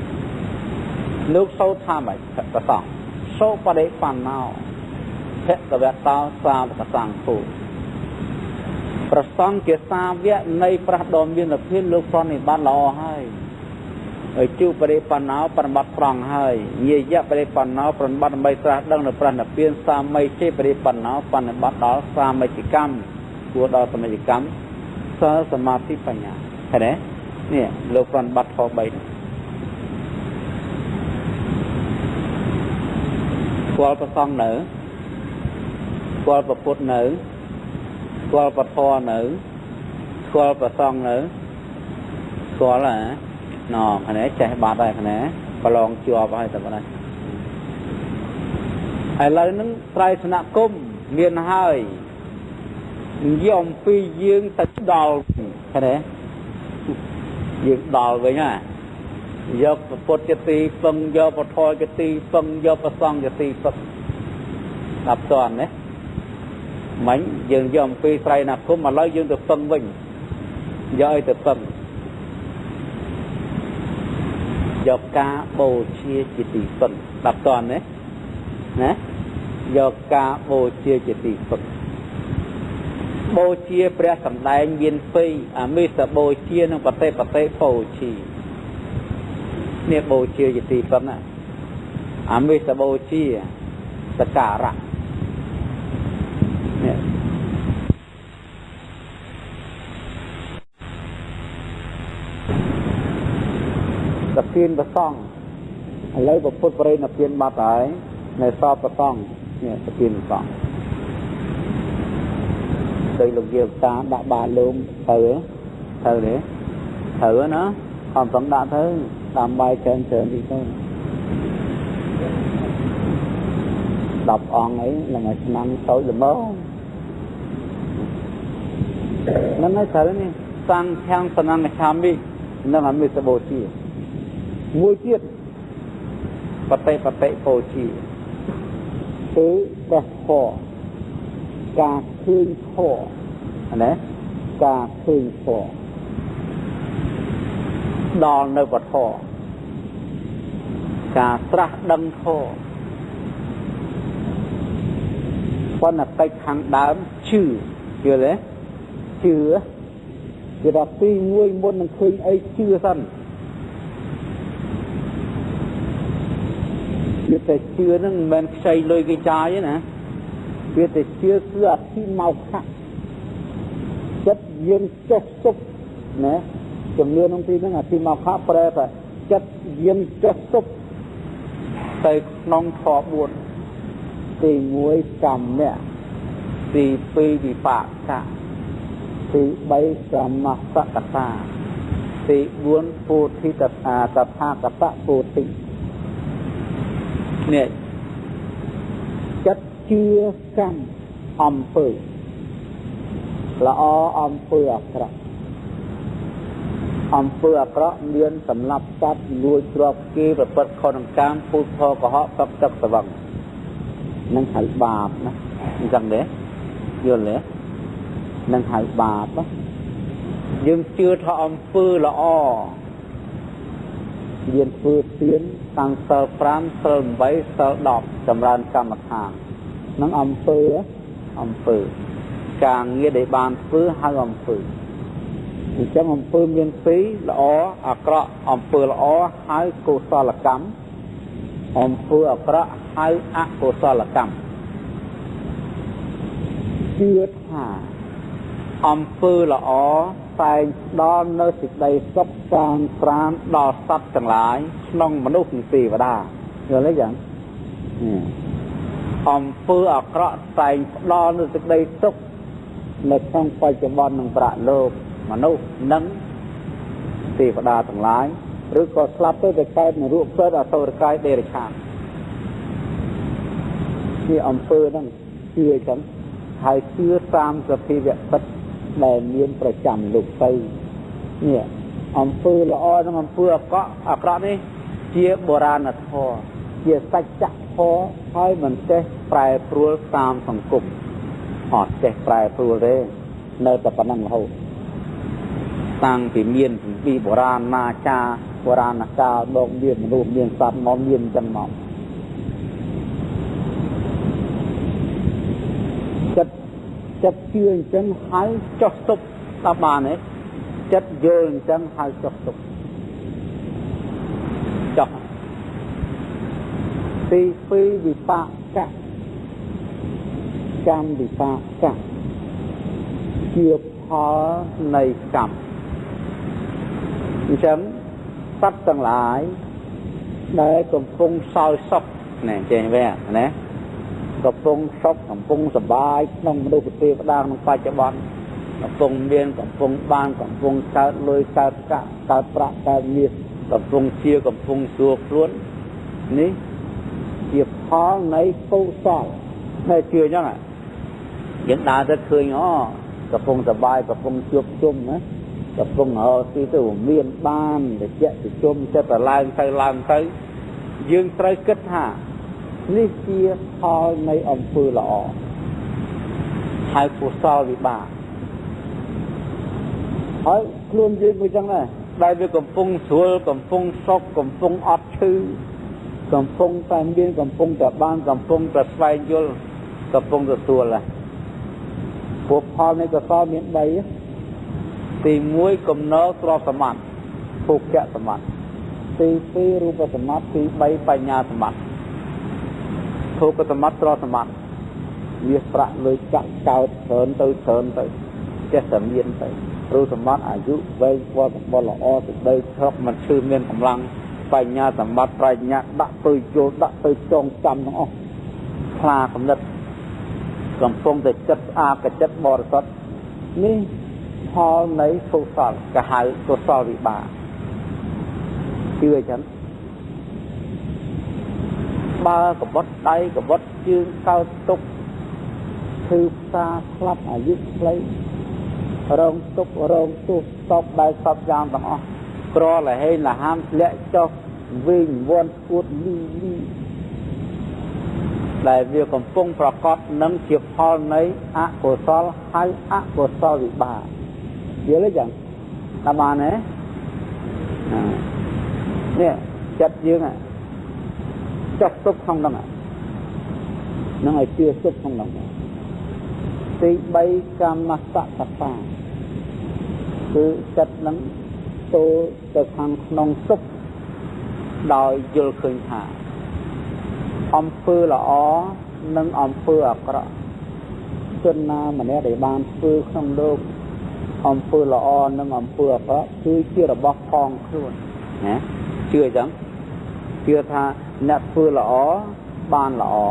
លោកសូត្រថាម៉េចប្រសងសូបដិបណ្ណោភគវតោសាវកសង្ឃោប្រសងជាសាវកនៃព្រះដ៏មានភាពលោកប្រនិបត្តិល្អហើយជួបបរិបណ្ណោប្រណិបត្តិត្រង់ហើយញាយៈបរិបណ្ណោប្រណិបត្តិដើម្បីត្រាស់ដឹងនៅព្រះនិព្វានសាមីចេបរិបណ្ណោប្រណិបត្តិដល់សាមិជ្ជកម្មគួរដល់សមិជ្ជកម្មសិលសមាធិបញ្ញាឃើញទេនេះលោកប្រណិបត្តិធម៌3ស្គាល់ប្រសងនៅស្គាល់ប្រពុតនៅស្គាល់ពធនៅស្គាល់ប្រសងនៅស្គាល់ហ៎ណ៎ខាងនេះចេះបាត់ហើយខាងនេះប្រឡងជាប់ហើយតែប៉ុណ្ណេះឥឡូវហ្នឹងត្រៃសនគមមានហើយនិយាយអំពីយើងទៅដល់ឃើញទេយើងដល់វិញហ่ะយកពុទ្ធជាទីពឹងយកពធជាទីពឹងយកប្រសងជាទីពឹងដល់តន់ណាមិញយើងយកអំពីត្រៃសនគមឥឡូវយើងទៅពឹងវិញយកឲ្យទៅពឹងយកការបូជាជាទីពឹងដល់តន់ណាយកការបូជាជាទីពឹងបូជាព្រះសម្ដែងមាន2អាមិសបូជានិងបតិបតិបូជានេះបូជាជាទីពឹងណាអាមិសបូជាសក្ការៈនេះប្រទានប្រសងឥឡូវពុទ្ធបរិនិព្វានបាត់ហើយនៅសពប្រសងនេះប្រទានប្រសងដោយលោកយាយតាដាក់បាតលំទៅទេត្រូវណាខំប្រឹងដាក់ទៅតាមបាយច្រើនតិចទៅ10អង្គអីឡើងឲ្យឆ្នាំតូចល្មមហ្នឹងហើយត្រូវនេះសង្ឃាំងសនង្ឃឆាមិនឹងអមិសបូជាមួយទៀតបតិបតិបូជាគឺព្រះធម៌ការឃើញធម៌ណាការឃើញធម៌ដល់នៅពធការត្រាស់ដឹងធម៌ប៉ុន្តែកិច្ចខាងដើមជឿយល់ទេជឿគឺថាទី1មុននឹងឃើញអីជឿសិនវាតែជឿហ្នឹងមិនមែនខ្ចីលុយគេចាយទេណាវាតែជឿគឺអធិមកខៈចិត្តយើងចុះសុបណាជំនឿក្នុងទីហ្នឹងអធិមកខៈប្រែថាចិត្តយើងចុះសុបទៅក្នុងធម៌4ទី1កម្មៈទី2វិបាកៈទី3សមសកតាទី4ពោធិតថាកតពោធិនេះចិត្តជឿកម្មអំពើល្អអំពើអាក្រក់អំពើអាក្រក់មានសម្លាប់សត្វលួចទ្រព្យគេប្រព្រឹត្តខុសនឹងកាមពូជផលកុហកទឹកទឹកស្វឹងនឹងហៅបាបណាអញ្ចឹងទេយល់ទេនឹងហៅបាបយើងជឿថាអំពើល្អយើងធ្វើទានតាំងសិល5សិល8សិល10ចម្រើនកម្មដ្ឋាននឹងអំពើការងារដែលបានធ្វើហៅអំពើអញ្ចឹងអំពើមាន2ល្អអាក្រក់អំពើល្អហៅកុសលកម្មអំពើអាក្រក់ហៅអកុសលកម្មជឿថាអំពើល្អតែងដល់នៅសេចក្តីសុខសានប្រានដល់សត្វទាំងឡាយក្នុងមនុស្សនិងទេវតាយល់ទេចឹងអំពើអាក្រក់តែងផ្ដល់នូវសេចក្តីសុខនៅក្នុងបច្ចុប្បន្ននិងប្រាក់លោកមនុស្សនិងទេវតាទាំងឡាយឬក៏ស្លាប់ទៅកើតនៅរូបកើតអសុរកាយដេរឆានជាអំពើហ្នឹងជឿចឹងហើយជឿតាមសភាវៈពិតដែលមានប្រចាំលោកទៅនេះអំពើល្អនិងអំពើអាក្រក់នេះជាបុរាណធម៌ជាសច្ចធម៌ហើយមិនចេះប្រែប្រួលតាមសង្គមអត់ចេះប្រែប្រួលទេនៅតែប៉ុណ្ណឹងរហូត tăng thì miên vì bồ ra na cha bồ ra na cha đông miên luôn miên sát món miên chân mỏng chất chưa chân hái cho sụp ta bàn ấy chất dơ chân hái cho sụp chọc phi phi vì pa cả cam vì pa cả chia phó này cầm chấm phát tăng lại để cùng phung soi sóc này chơi về nèกับพงซอกกับพงสบายน้องมาดูปฏิบัติน้องไปจะบอลกับพงเรียนกับพงบ้านกับพงการเลยการกะการประการเมียกับพงเชียกับพงสัวพล้วนนี่เกี่ยวข้องในตู้ซอกในเชื่อยังไงยังด่าจะเคยง้อกับพงสบายกับพงจุบจุ่มนะกับพงที่ตัวเมียนบ้านเด็กเจ๊ติจุ่มจะแต่ลางใส่ยืนไตรกึศหานี่เกี่ยวข้องในอำเภอละอให้ผู้สาววิบากเฮ้ยคลุนยืนไปจังเลยได้ไปกับพงสวยกับพงซอกกับพงอัดชื่อกับพงแฟนเบียนกับพงแต่บ้านกับพงแต่ไฟยลกับพงแต่ตัวละพวกพอในกระสอบเมียนใบตีมวยกับเนื้อตรอสมัติผูกแกะสมัติตีรูปสมัติตีใบปัญญาสมัติถูกสมัติตรอสมัติมีประเลยจักเก่าเถินไปจะสำเย็นไปรู้สมัติอายุไว้ว่าบอลอสุดได้ชอบมันชื่อเมียนกำลังปัญญาสมัติปัญญาดักตัวโยดักตัวจงจำทั้งออกพลากำลังกำพงแต่จัดอากระจัดบริสุทธิ์นี่พอในโซซาลกระหายตัวซอริบาเชื่อฉันบากับวัดใดกับวัดยืนเก้าตุกคือซาคลับอายุเลยรองตุกรองตุกตบได้สอบยางต่างอ๋อกรออะไรให้ละห้ามเละจอกวิ่งวนอุดลีได้เรียกกับฟงประกอบน้ำเฉียบพอในอะโกซอลให้อะโกซอลวิบาเยอะเลยจังตามาเนี่ยเนี่ยจัดยืงอ่ะจับซุปkhông đâu ạ, nó ngày chưaซุปkhông đâu, thì bay cam mát tạ tạ, cứ chặt nắng tô từ hàng nôngซุปđòi dưa khơi thả, om phư là ó, nâng om phư à có, chân na mà nè để bàn phư không đâu, om phư là ó nâng om phư à có, cứ chưa là bóc phong luôn, nhé, chưa chẳng, chưa thaเนตฟื้นละอ้อบานละอ้อ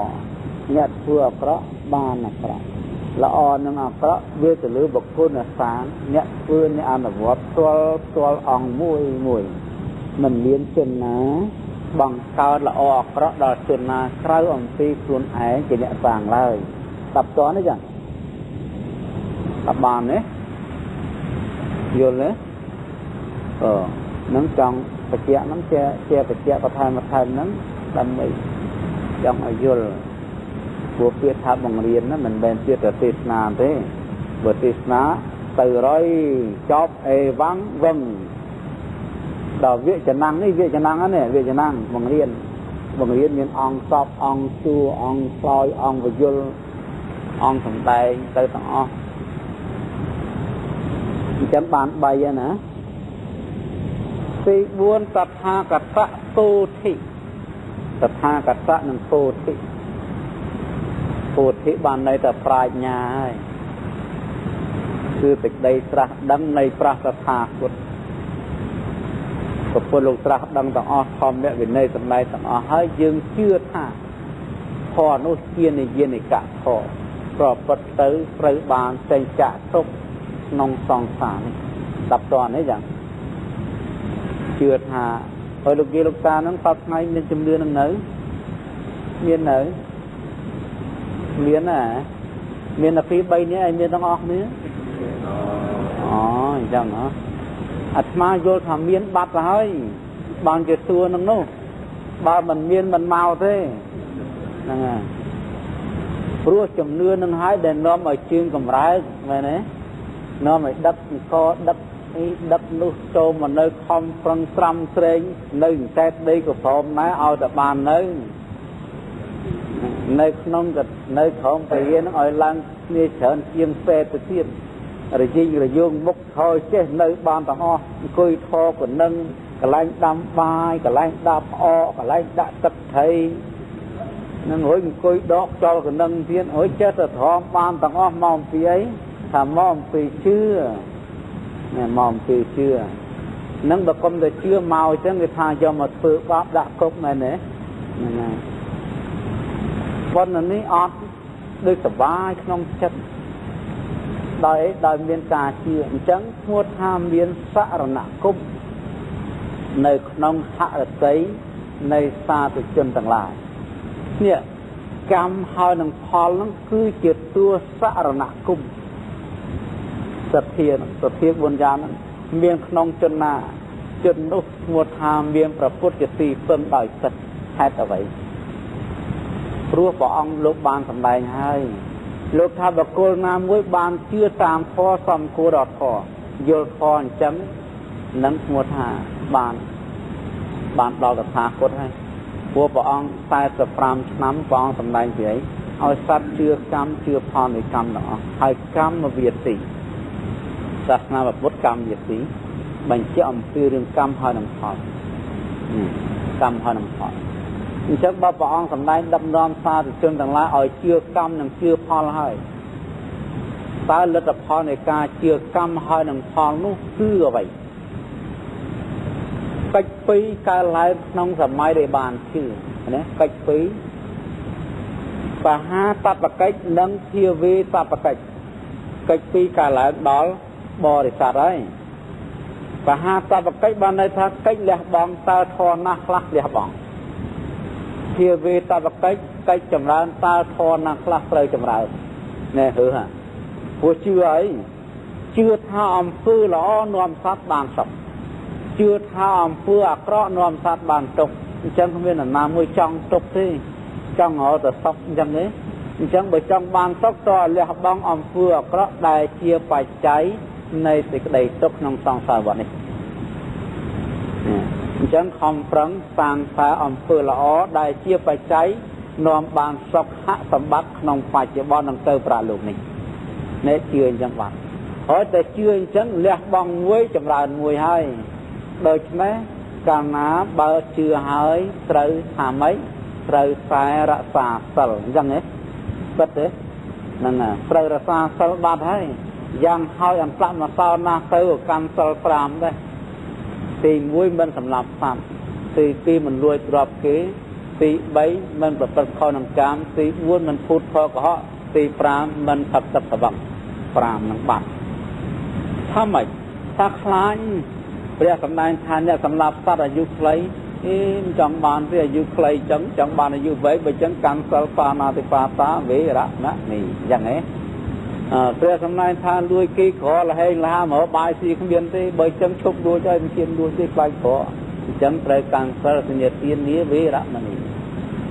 เนตฟื้นกระบานละกระละอ้อนึงอ่ะกระเวทหรือบุคคลสารเนตฟื้นในอันวัดตัวอ่องมวยมันเลี้ยนจนนะบังเกิดละอ้อกระดอจนนะใครองค์ตีส่วนไอ้จะเนี่ยต่างเลยตับตัวนี่จังตับบานเนี่ยโยนเลยนั่งจังปะเจียนั่งเจียปะเจียกระทายมาทายนั่งđâm mày trong ở vô của phía tháp bằng riêng nó mình bên phía từ tít nà thế vừa tít ná từ rồi chóp vắng vâng đào viện cho năng ấy viện cho năng á nè viện cho năng bằng riêng miền ong sop ong chua ong soi ong và vô ong thằng tay tới thằng ong chấm bàn bay vậy nè thì buôn tập ha cắt phạ tô thịสัทธากัสสะนังโพธิบานในแต่ปลายญาคือติดใดตรัสดังในพระสัทธากุศกับพวกลูกตรัสดังต่างอ้อทอมเนี่ยเป็นในสมัยต่างอ้อให้ยืงเชื่อท่าพอโน้ตเกียนในเย็นในกะพอปลอบปัดเต๋อปรือบานเซนจะทุกนองซองสารตับตอนนี้อย่างเชื่อท่าพอลูกเกลูกตานั้นปักไงในจำเรือนนั่งไหนเมียนไหนเมียนน่ะเมียนน่ะพี่ใบนี้ไอเมียนต้องออกเนื้ออ๋อจังเหรออัตมาโยนทำเมียนบัดเลยบางเกศตัวนั่งโน่บางมันเมียนมันเมาเท่นั่งไงรู้จำเรือนนั่งหายเดินน้อมไอชื่นกับร้ายไงเนี่ยน้อมไอดักคอดัก đập nước tô mà nơi không phân trăm sreng nơi tét đi của phom ná ao tập bàn nơi không gật nơi không phải yên nó ở lăng như chởn chiêm xe tự thiên rồi chi rồi dương bốc thôi chứ nơi bàn tao ho cùi thô của nâng cả lanh đam vai cả lanh đam o cả lanh đã tập thầy nâng hối cùi đọc cho của nâng thiên hối chết rồi thọ bàn tao ho mong phí ấy thà mong phí chưa mong phí chưa nâng bà công để chưa màu chứ người ta cho một sự bác đã cốc này nè con là ní ọt đôi tập vai không chất đời đời miền cà chia chẳng mua tham miền xã rồi nạ cúc nơi nông hạ ở đấy nơi xa từ chân tầng lại nè cam hơi nâng phò nó cứ chịu tua xã rồi nạ cúc sập thiệt buồn gian miền nông chân nà chân nút mua tham miềnประพุทธตีเพิ่มđời sạch hai tờ vậyรู้พระองค์ลูกบานสำได้ให้ลูกท้าบกโกลนามไว้บานเชื่อตามพ่อสมคูดอดพ่อโยนพ่อจังนังมัวท่าบานดอกกระทาคดให้พระองค์ตายสะพรามน้ำพระองค์สำได้เฉยเอาสัตว์เชื่อกรรมเชื่อพรในกรรมหนอให้กรรมมาเวียดสีศาสนาแบบวัดกรรมเวียดสีบัญชีอมคือเรื่องกรรมหอยน้ำพอกรรมหอยน้ำพอchắc bà ông cầm đáy đâm đom xa từ chân thằng lá ở chưa căm nằng chưa phò hơi ta lật tập phò này ca chưa căm hơi nằng phò nó cứ vậy cách phí ca lái nông sầm mai để bàn chứ này cách phí và ha ta và cách nâng thiêu vi ta và cách phí ca lái đó bò để sạt đấy và ha ta và cách ban này ta cách lẹ bom ta thò nát lắc lẹ bom thiêu vi ta và cách chầm ra ta thò nát lắcเลยchầm ra nè hử hả của chưa ấy chưa tha âm phư lõ nôm sát bàn sọc chưa tha âm phư ạc rõ nôm sát bàn trục chẳng không biết là nam môi trong trục thế trong họ từ sọc chẳng đấy chẳng bởi trong bàn sọc to lẹ bom âm phư ạc rõ đại chia phải cháyในสิ่งใดตกน้องสองสาววันนี้ฉันคำพรังสางสาอำเภอละอ้อได้เชี่ยไปใช้นอมบานสกหะสมบัติน้องฝ่ายเจ้าบ้านน้องเตอปลาลูกนี่ในเชื่อจังหวัดเพราะแต่เชื่อฉันเลี้ยบองมวยจำรานมวยให้โดยแม้การน้าเบอเชื่อให้เตยหาไม้เตยสายรักษาสลยังไงบัดเด้นั่นน่ะเตยรักษาสลบาดให้ยังให้อันปลามาเศร้าหน้าเตยกันสลปรามได้ตีมวยมันสำหรับฟังตีมันรวยตรอบเก๋ตีใบมันแบบเป็นข้อนังการตีวุ้นมันพูดพอก็ตีปรามมันตับตับตะบังปรามนังบัดถ้าไม่ถ้าคล้ายเรียกสำนักทานเนี่ยสำหรับสัตว์อายุใครจังบานเรียอายุใครจังบานอายุไว้ไปจังการสลปานาติปาตาเวระนะนี่อย่างไงเพื่อสำนักทานด้วยกี่ขอละให้ละหมอบายสีขมิ้นที่ใบจังชุบดูใจมันเขียนดูที่ปลายขอจังเตยการสลสัญญาตีนี้เวระมันนี่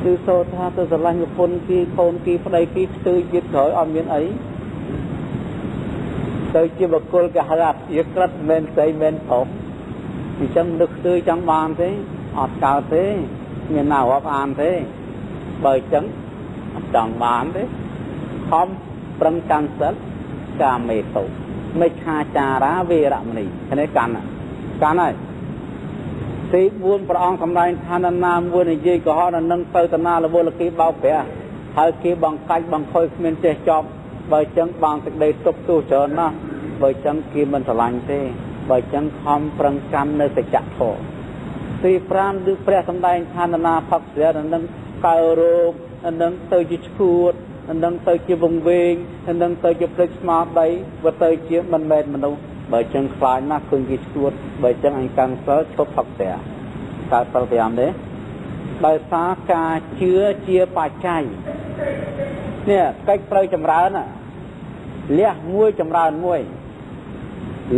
คือโซธาตัวสลายยุคนกี่คนกี่ใดกี่ตื่นจิตถอยอมเมียนไอเตยจีบกลกะหรัดยึกรัดเมนใส่เมนผมจังดึกตื่นจังบานที่อดกาวที่เมียนหนาวอับอ่านที่ใบจังจังบานที่พร้อมปรังกันสักกาเมตุไม่คาจาระเวระมณีแค่นี้กันอ่ะกันไอ้ตีบุญพระองค์ทำลายทานนามบุญในยีก็ฮอนั่นนั่งเตยตนาละบุญละกีเบาเปียหายกีบังไก่บังคอยเมียนเจจอบใบจังบางติดได้ตบตู้เจอนะใบจังกีมันสลายเต้ใบจังคอมปรังกันในแต่จักรโถตีพรามดูเปรียทำลายทานนาพักเสียนั่นเกลโรนั่นเตยจิตขูดนั่งเตยจีบงเวงนั่งเตยจีเพล็กซ์มาได้ว่าเตยจีมันแมนมันดูใบจังคลายนักคุณกิจตรวจใบจังอันกังเสือชกผักเสียการสลายเด้ใบสากาเชื้อเจียปาใจเนี่ยใกล้เปลยจำร้านอ่ะเลี้ยมวยจำร้านมวย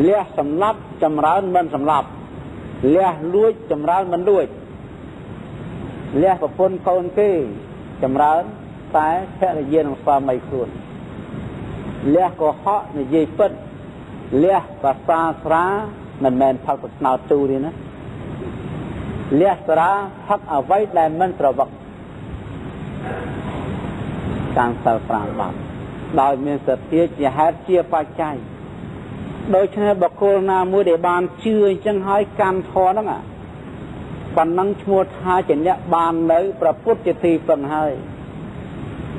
เลี้ยสำลับจำร้านมันสำลับเลี้ยลุยจำร้านมันลุยเลี้ยกับคนคนกี้จำร้านตายแค่ในเย็นของความไม่ควรเลี้ยก็เหาะในเย็นเปิ้ล lẽ và xa ra mình men thật bậc nào tu đi nữa lẽ ra thật ở vây đại mình trở vật càng sờ phẳng bạc đòi miền sệt chia chỉ hết chia ba chai đôi chân bậc cô na mua để bàn chưa chân hai can thò đó à còn năng mua hai chỉ nhẹ bàn lấyประพุทธตีphần hai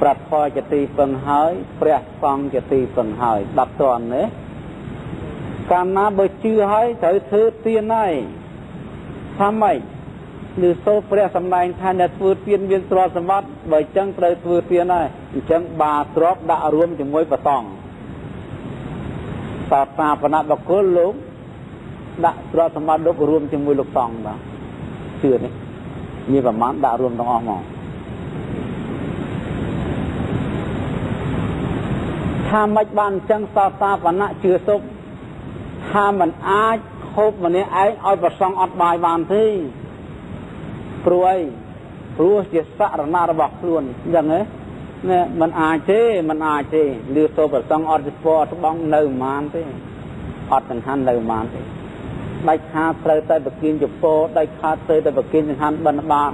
ประพอจะตีphần hai ព្រះសង្ឃจะตีphần hai 10 តននេះកាលណាបើជឿហើយត្រូវធ្វើទានហើយថាម៉េចឬសូរព្រះសម្ដែងថាអ្នកធ្វើទានមានទ្រព្យសម្បត្តិបើអញ្ចឹងត្រូវធ្វើទានហើយអញ្ចឹងបាទ្រព្យដាក់រួមជាមួយព្រះសង្ឃតតាបណៈបកុលលោកដាក់ទ្រព្យសម្បត្តិលោករួមជាមួយលោកសង្ឃបាទជឿនេះមានប្រមាណដាក់រួមទាំងអស់មកថាមិនបានអញ្ចឹងសតាបណៈជឿសុខថាมันអាចហូបម្នាក់ឯងឲ្យប្រសងអត់បាយបានទេព្រោះអីព្រោះជាសរណៈរបស់ខ្លួនអញ្ចឹងហ៎នេះมันអាចទេលឺសូប្រសងអត់ស្ពអត់បងនៅប្រមាណទេអត់ចង្ហាន់នៅប្រមាណទេដៃខាត្រូវតែប្រគិនជពោដៃខាត្រូវតែប្រគិនចង្ហាន់បិណ្ឌបាត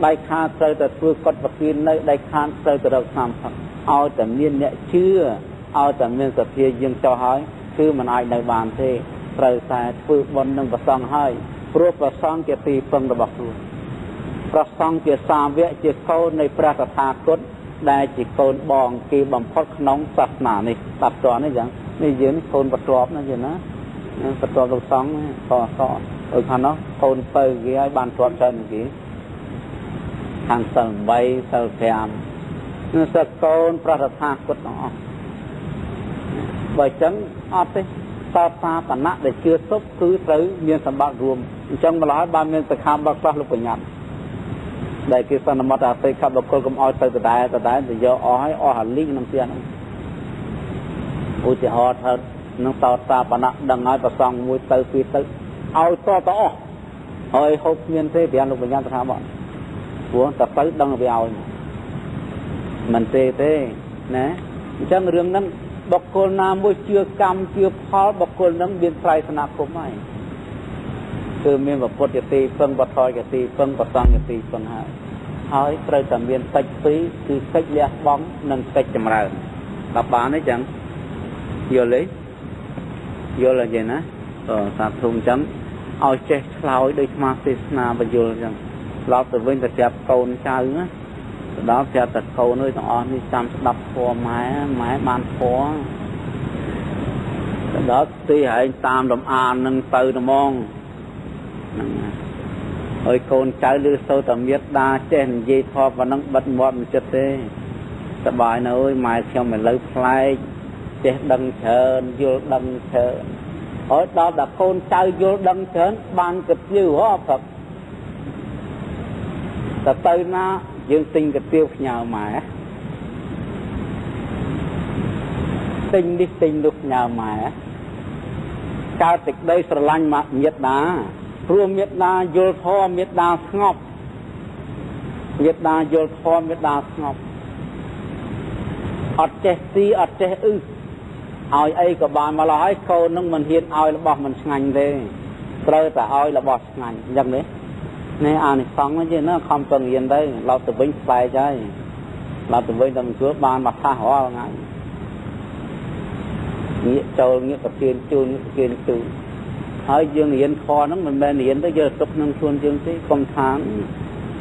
ដៃខាត្រូវតែធ្វើកត់ប្រគិននៅដៃខាត្រូវតែរកស្នាមផឹកឲ្យតែមានអ្នកជឿឲ្យតែមានសទ្ធាយើងចោះហើយគឺมันអាចនៅបានទេត្រូវតែធ្វើបុណ្យនឹងប្រសងហើយព្រោះប្រសងជាទីពឹងរបស់ខ្លួនប្រសងជាសាវកជាកូននៃព្រះតថាគតដែលជាកូនបងគេបំផុតក្នុងសាសនានេះតាប់តនេះចឹងនេះយើងកូនបន្ទាប់ណាយើងណាបន្ទាប់លោកសង្ឃតឲ្យខាងនោះកូនទៅគេឲ្យបានទ្រព្យច្រើនគេខាងសិល8សិល5នឹងសិលកូនព្រះតថាគតទាំងអស់បើអញ្ចឹងអត់ទេសតាបណៈដែលជឿទុកគឺត្រូវមានសម្បត្តិរួមអញ្ចឹងម្ល៉េះបានមានសិក្ខាបទខ្លះលោកបញ្ញត្តិដែលគេសន្មតអាសេខបកុលកុំឲ្យទៅដដែលទៅយកអស់ឲ្យអស់អាលីងក្នុងផ្ទះហ្នឹងឧទាហរណ៍ថានឹងសតាបណៈដឹងឲ្យប្រសងមួយទៅពីរទៅឲ្យតតអស់ហើយហូបមានទេប្រាប់លោកបញ្ញត្តិថាបងព្រោះតែទៅដឹងវាឲ្យមិនទេណាអញ្ចឹងរឿងហ្នឹងបុគ្គលណាមួយជឿកម្មជឿផលបុគ្គលនឹងមានត្រៃសនាគមហើយគឺមានពុទ្ធយទីពឹងបថយទីពឹងប្រសង្ឃយទីពឹងហើយត្រូវតែមានកិច្ចពីរគឺកិច្ចលះបង់និងកិច្ចចម្រើនដល់បានទេចឹងយល់ទេណាសាធុអញ្ចឹងឲ្យចេះឆ្លើយដោយស្មារតីទេសនាបញ្យលអញ្ចឹងឡប់ទៅវិញទៅប្រាប់កូនចៅណាដល់ប្រាប់តែកូនអើយទាំងអស់នេះចាំស្ដាប់ធម៌ម៉ែបានធម៌ដល់ទីឯងតាមលំអាននឹងទៅត្មងហ្នឹងហើយកូនចៅលឺសូរតែមេត្តាចេះនិយាយធម៌ប៉ុណ្ណឹងបិទមាត់មិនចិត្តទេសប្បាយណាស់អើយម៉ែខ្ញុំឥឡូវប្លែកចេះដឹងច្រើនយល់ដឹងច្រើនហើយដល់តែកូនចៅយល់ដឹងច្រើនបានគិតយូរហ៎ព្រឹកទៅណាយើងទិញកាទៀវផ្ញើម៉ែទិញនេះទិញនោះផ្ញើម៉ែកើតទឹកដីស្រឡាញ់មកមេត្តាព្រោះមេត្តាយល់ធម៌មេត្តាស្ងប់មេត្តាយល់ធម៌មេត្តាស្ងប់អត់ចេះស៊ីអត់ចេះឲ្យអីក៏បានមកឡើយកូននឹងមិនហ៊ានឲ្យរបស់មិនឆ្ងាញ់ទេត្រូវតែឲ្យរបស់ឆ្ងាញ់អញ្ចឹងទេនេះអានិសង្ឃហ្នឹងណាខំពឹងរៀនទៅឡប់ទៅវិញផ្លែកហើយឡប់ទៅវិញតែមិនស្រួលបានមកថារាល់ថ្ងៃងាកចូលងាកប្រទានជូនហើយយើងរៀនខហ្នឹងមិនមែនរៀនទៅយកទុកក្នុងខ្លួនយើងទេកុំថា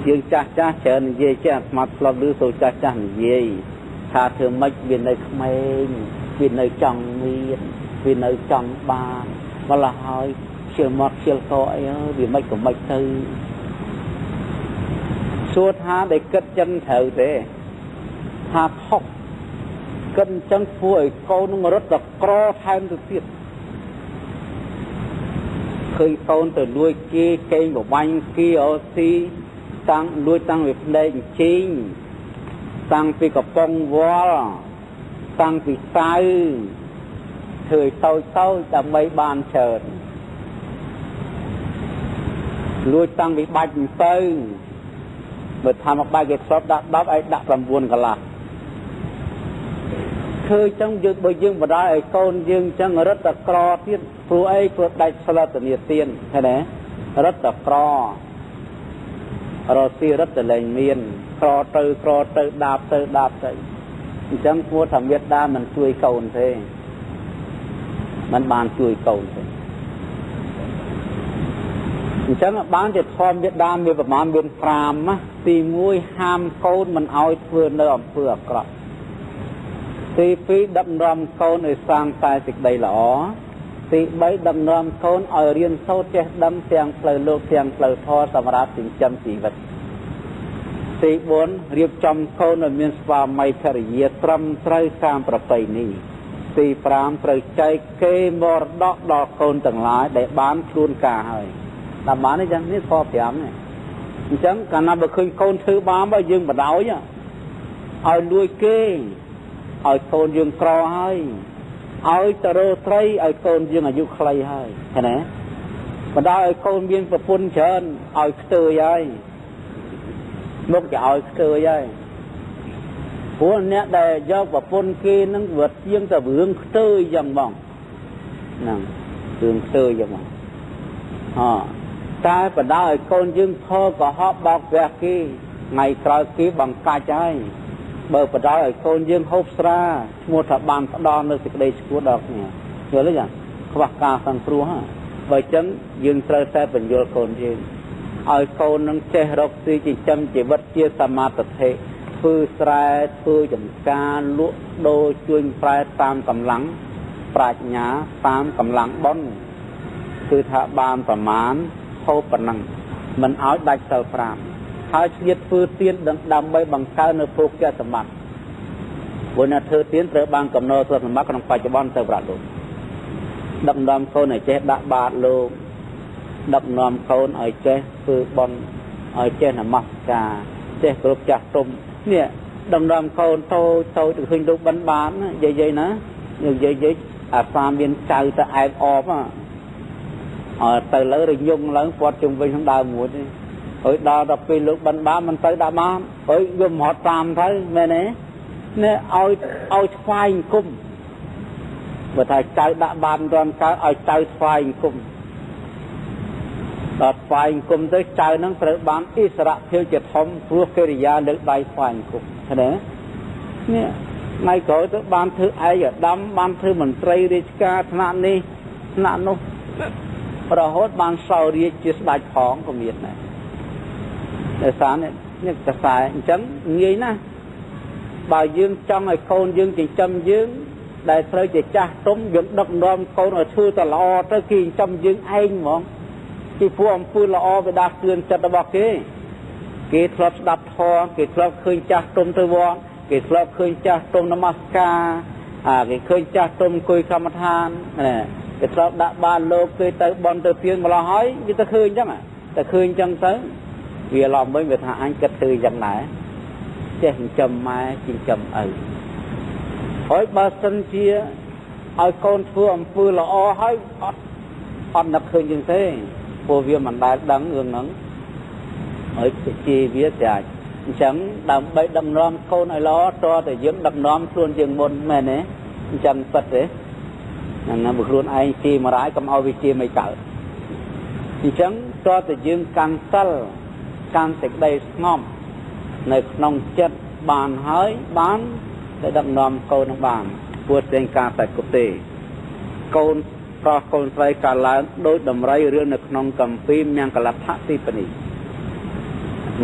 យើងចាស់ច្រើននិយាយចេះស្មាត់ស្លប់ឬសូចាស់និយាយថាធ្វើម៉េចវានៅក្មេងវានៅចង់មានវានៅចង់បានម្ល៉េះហើយខ្ជិលមកខ្ជិលកអីវាមិនក៏មិនទៅសួរថាដែលគិតចឹងត្រូវទេថាផុសគិតចឹងធ្វើឲ្យកូននឹងរត់ទៅក្រថែមទៅទៀតឃើញកូនទៅលួចគេកេងបបាញ់គេអូស៊ីតាំងលួចតាំងពីផ្នែកជីងតាំងពីកំប៉ុងវល់តាំងពីសៅធ្វើតូចដើម្បីបានច្រើនលួចតាំងពីបាច់ទៅបើថាមកបាយគេស្របដាក់10ឯដាក់9កន្លះ khơi trong dương bởi dương và đại ở con dương chẳng rất là cro tiết phù ấy của đại sơ là tự nhiệt tiên thế này rất là cro rồi xì rất là lệnh miên cro tư đạp tư chẳng mua thầm Việt Nam mình chui cầu thế mình bàn chui cầu thế chẳng bán cho thom Việt Nam vềประมาณ bên Phàm á thì muối ham câu mình ao vừa nơi ẩm vừa cọp thì phí đậm râm câu nơi sang tai dịch đầy lỏ thì bấy đậm râm câu ở riêng sâu chết đâm tiếng lời lô tiếng lời thô sầm rát tình châm chỉ vật thì bốn riêng trong câu nơi miền Sva Mai Thari trâm trai sangประเพณีthì Phàm trời chạy kê mor đọ đọ câu từng lái để bán luôn cả hơi làm bán đấy chẳng biết kho phèm này chẳng cả năm được khơi con thứ ba bao dương mà đói nhá ở nuôi kê ở con dương cò hơi ở tơ tray ở con dương ở dục khay hơi thế này mà đó ở con biên và phun trơn ở tơ vậy một cái ở tơ vậy của nè để do và phun kê nó vượt dương ta vướng tơ dòng vòng nè vướng tơ dòng vòng ta phải đào con dương thô có họ bọc vẹt kia ngày cày kia bằng ca trái bờ phải đào con dương hốp ra mua thợ bàn đo nơi dịch đây của đọc nè nhớ lấy chẳng khoác ca sang pru ha bởi chấn dương trời sẽ bình vô con dương ở con nâng che rốc si chỉ chăm chỉ vật chia sama tập thể phư sài phư chấm ca lúa đô chuyên phai tam cầm lắng phai nhá tam cầm lắng bónคือถ้าบานประมาณโทปนังมันเอาได้เท่าพรามถ้าเชียดฟื้นเตียนดำใบบังคับในพวกแก่สมัครวันนั้นเธอเตียนเธอบางกำเนิดสมัครក្នុងបច្ចុប្បន្នទៅប្រាក់លោកដឹកនាំកូនឲ្យចេះដាក់បាតលោកដឹកនាំកូនឲ្យចេះធ្វើបន់ឲ្យចេះនមស្ការចេះគ្រប់ចាស់ទុំនេះដឹកនាំកូនតូចទៅឃើញលោកបិណ្ឌបាតនិយាយណានិយាយអាសាមានចៅទៅឯកអបទៅលើរញងឡើងគាត់ជុំវិញក្នុងដើមមួយទេហើយដល់ដល់ពេលលោកបិណ្ឌបាតមិនទៅដាក់បានហើយយកមកហត់តាមទៅមែនទេនេះឲ្យស្វែងគុំបើថាចៅដាក់បានរនកើតឲ្យចៅស្វែងគុំដល់ស្វែងគុំទៅចៅនឹងត្រូវបានអិសរភាពជាធំព្រោះកិរិយាលើកដៃស្វែងគុំឃើញទេនេះថ្ងៃក្រោយទៅបានធ្វើឯកឧត្តមបានធ្វើមន្ត្រីរាជការថ្នាក់នេះថ្នាក់នោះរហូតបានសោរាជជាស្ដេចផងក៏មានដែរដោយសារនេះកសែអញ្ចឹងងាយណាស់បើយើងចង់ឲ្យកូនយើងចិញ្ចឹមយើងដែលត្រូវជាចាស់ទុំយើងដឹកនាំកូនឲ្យធ្វើតែល្អទៅគេចិញ្ចឹមយើងឯងហ្មងពីព្រោះអំពើល្អវាដាស់តឿនចិត្តរបស់គេធ្លាប់ស្ដាប់ធម៌គេធ្លាប់ឃើញចាស់ទុំទៅវត្តគេធ្លាប់ឃើញចាស់ទុំនមស្ការគេឃើញចាស់ទុំអង្គុយកម្មដ្ឋានគេធ្លាប់ដាក់បានលោកគេទៅបន់ទៅទៀនម្ល៉េះហើយវាទៅឃើញអញ្ចឹងតែឃើញអញ្ចឹងទៅវាឡំវិញវាថាអញគិតទៅអញ្ចឹងដែរចេះចិញ្ចឹមម៉ែចិញ្ចឹមឪហើយបើសិនជាឲ្យកូនធ្វើអំពើល្អហើយអត់នឹកឃើញអញ្ចឹងទេព្រោះវាមិនដែលដឹងរឿងហ្នឹងហើយជាវាចាអញ្ចឹងដើម្បីដឹកនាំកូនឲ្យល្អតើតែយើងដឹកនាំខ្លួនយើងមុនមែនទេអញ្ចឹងពិតទេណាបើខ្លួនឯងជាមរាយកុំឲ្យវាជាមិនកើតអញ្ចឹងតើតែយើងកាន់សិលកាន់សេចក្តីស្ងប់នៅក្នុងចិត្តបានហើយបានតែដឹកនាំកូននឹងបានព្រោះតែការតែគប់ទេកូនប្រុសកូនស្រីកាលឡើងដោយតម្រៃរឿងនៅក្នុងកម្ពីមង្គលដ្ឋទីបនី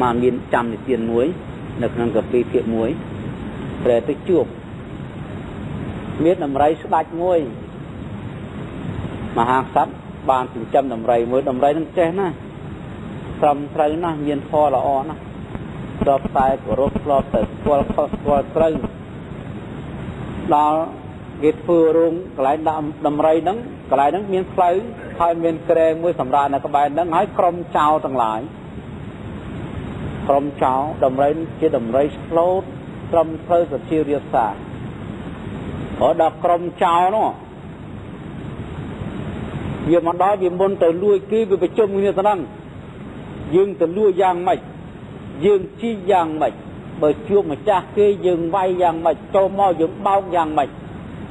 មកមានចាំនិទានមួយនៅក្នុងកម្ពីភាគ1ព្រះទៅជួបមានតម្រៃស្ដេចមួយមហាក្សត្របានចិញ្ចឹមដំរីមួយដំរីនឹងចេះណាត្រឹមត្រូវណាស់មានធម៌ល្អណាស់ស្របតែគោរពស្របតែស្គាល់ខុសស្គាល់ត្រូវដល់គេធ្វើរោងកន្លែងដាក់ដំរីហ្នឹងកន្លែងហ្នឹងមានផ្លូវហើយមានក្រែមួយសម្រាប់នៅក្បែរហ្នឹងហើយក្រុមចៅទាំងឡាយក្រុមចៅដំរីជាដំរីស្លូតត្រឹមត្រូវសុជារាសាហើយដល់ក្រុមចៅនោះវាមកដល់វាមុនទៅលួចគេវាប្រជុំគ្នាទៅហ្នឹងយើងទៅលួចយ៉ាងម៉េចយើងជីយ៉ាងម៉េច bởi chưa mà cha kia dừng vay dạng mạch cho mò dừng bao dạng mạch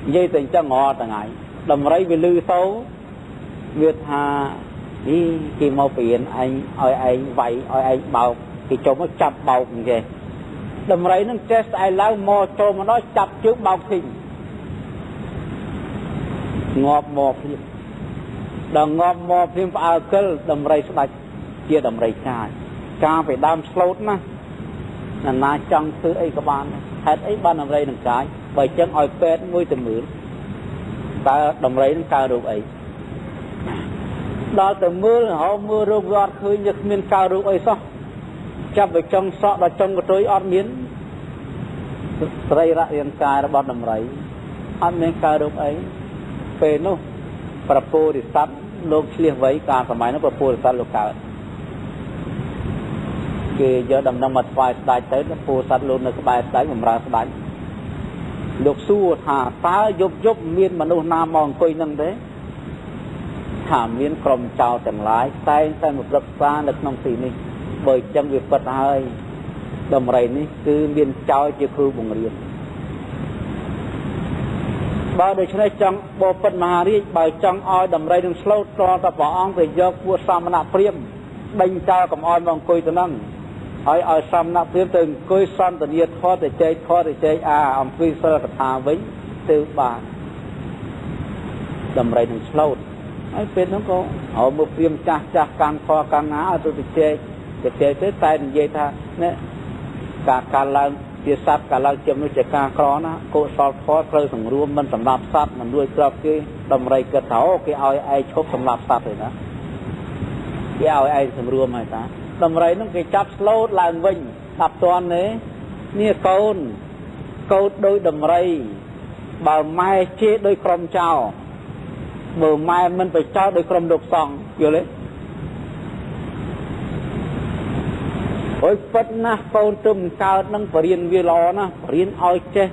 dây tình cho ngọ tầng ngày đầm rây vì lư xấu Việt Hà đi khi mau phiền anh vay anh bao thì cho nó chặt bao như vậy đầm rây nó chết ai láo mò cho mà nó chặt trước bao thình ngọt mò phim đầm ngọt mò phim vào cơ đầm rây sạch chia đầm rây ca phải đam slot mà là na trong thứ ấy các bạn hết ấy ban đầm rây đằng trái bởi chân oi pet mũi từ mướn ta đầm rây nó cao được ấy đó từ mưa họ mưa rô gọt khơi nhật miền cao được ấy sao chấp về trong sọ và trong cái trôi ót miến rây ra yên cài là bọn đầm rây ót miến cao được ấy về nó prapo thì sắp lô liệt với cả sớm nó prapo thì sắp lô cao khi giờ đầm nông mặt vài đại tới nó prapo sắp luôn nó cái bài đại của ra đại lục xu thả tá giúp miên mà nô nam mong coi năng thế thả miên cầm chào chẳng lái tay một rất xa được nông xì này bởi chân việc vật hơi đầm rầy này cứ miên chào chưa khư bùng riêng bao đời cho trong bộ phận mà đi bởi trong oi đầm rầy đừng slow cho ta bỏ ong về do vua Samana Priam đánh chào cầm oi mong coi tôi năng oi Samana Priam từng coi son tự nhiên khó để chơi ông quy sơ thả với từ bà đầm rầy đừng slow ấy bên nó có họ một phim cha càng kho càng ná tôi chơi tới tay dây tha nè cả lần chia sát cả lần chấm nó chơi càng khó nó cô sọt khó rơi thằng ruộng mình sắm lạp sát mình nuôi crop cái đầm rầy cất tháo cái ao ai chốt sắm lạp sát rồi đó cái ao ai sắm ruộng này ta đầm rầy nó cái chắp slow làng vinh tập toàn đấy nia câu đôi đầm rầy bảo mai chế đôi crom chào bờ mai mình phải cho đôi crom đục sòng vô lấy ôi phật na con tôm cao năng phải riêng vi lo na riêng oi che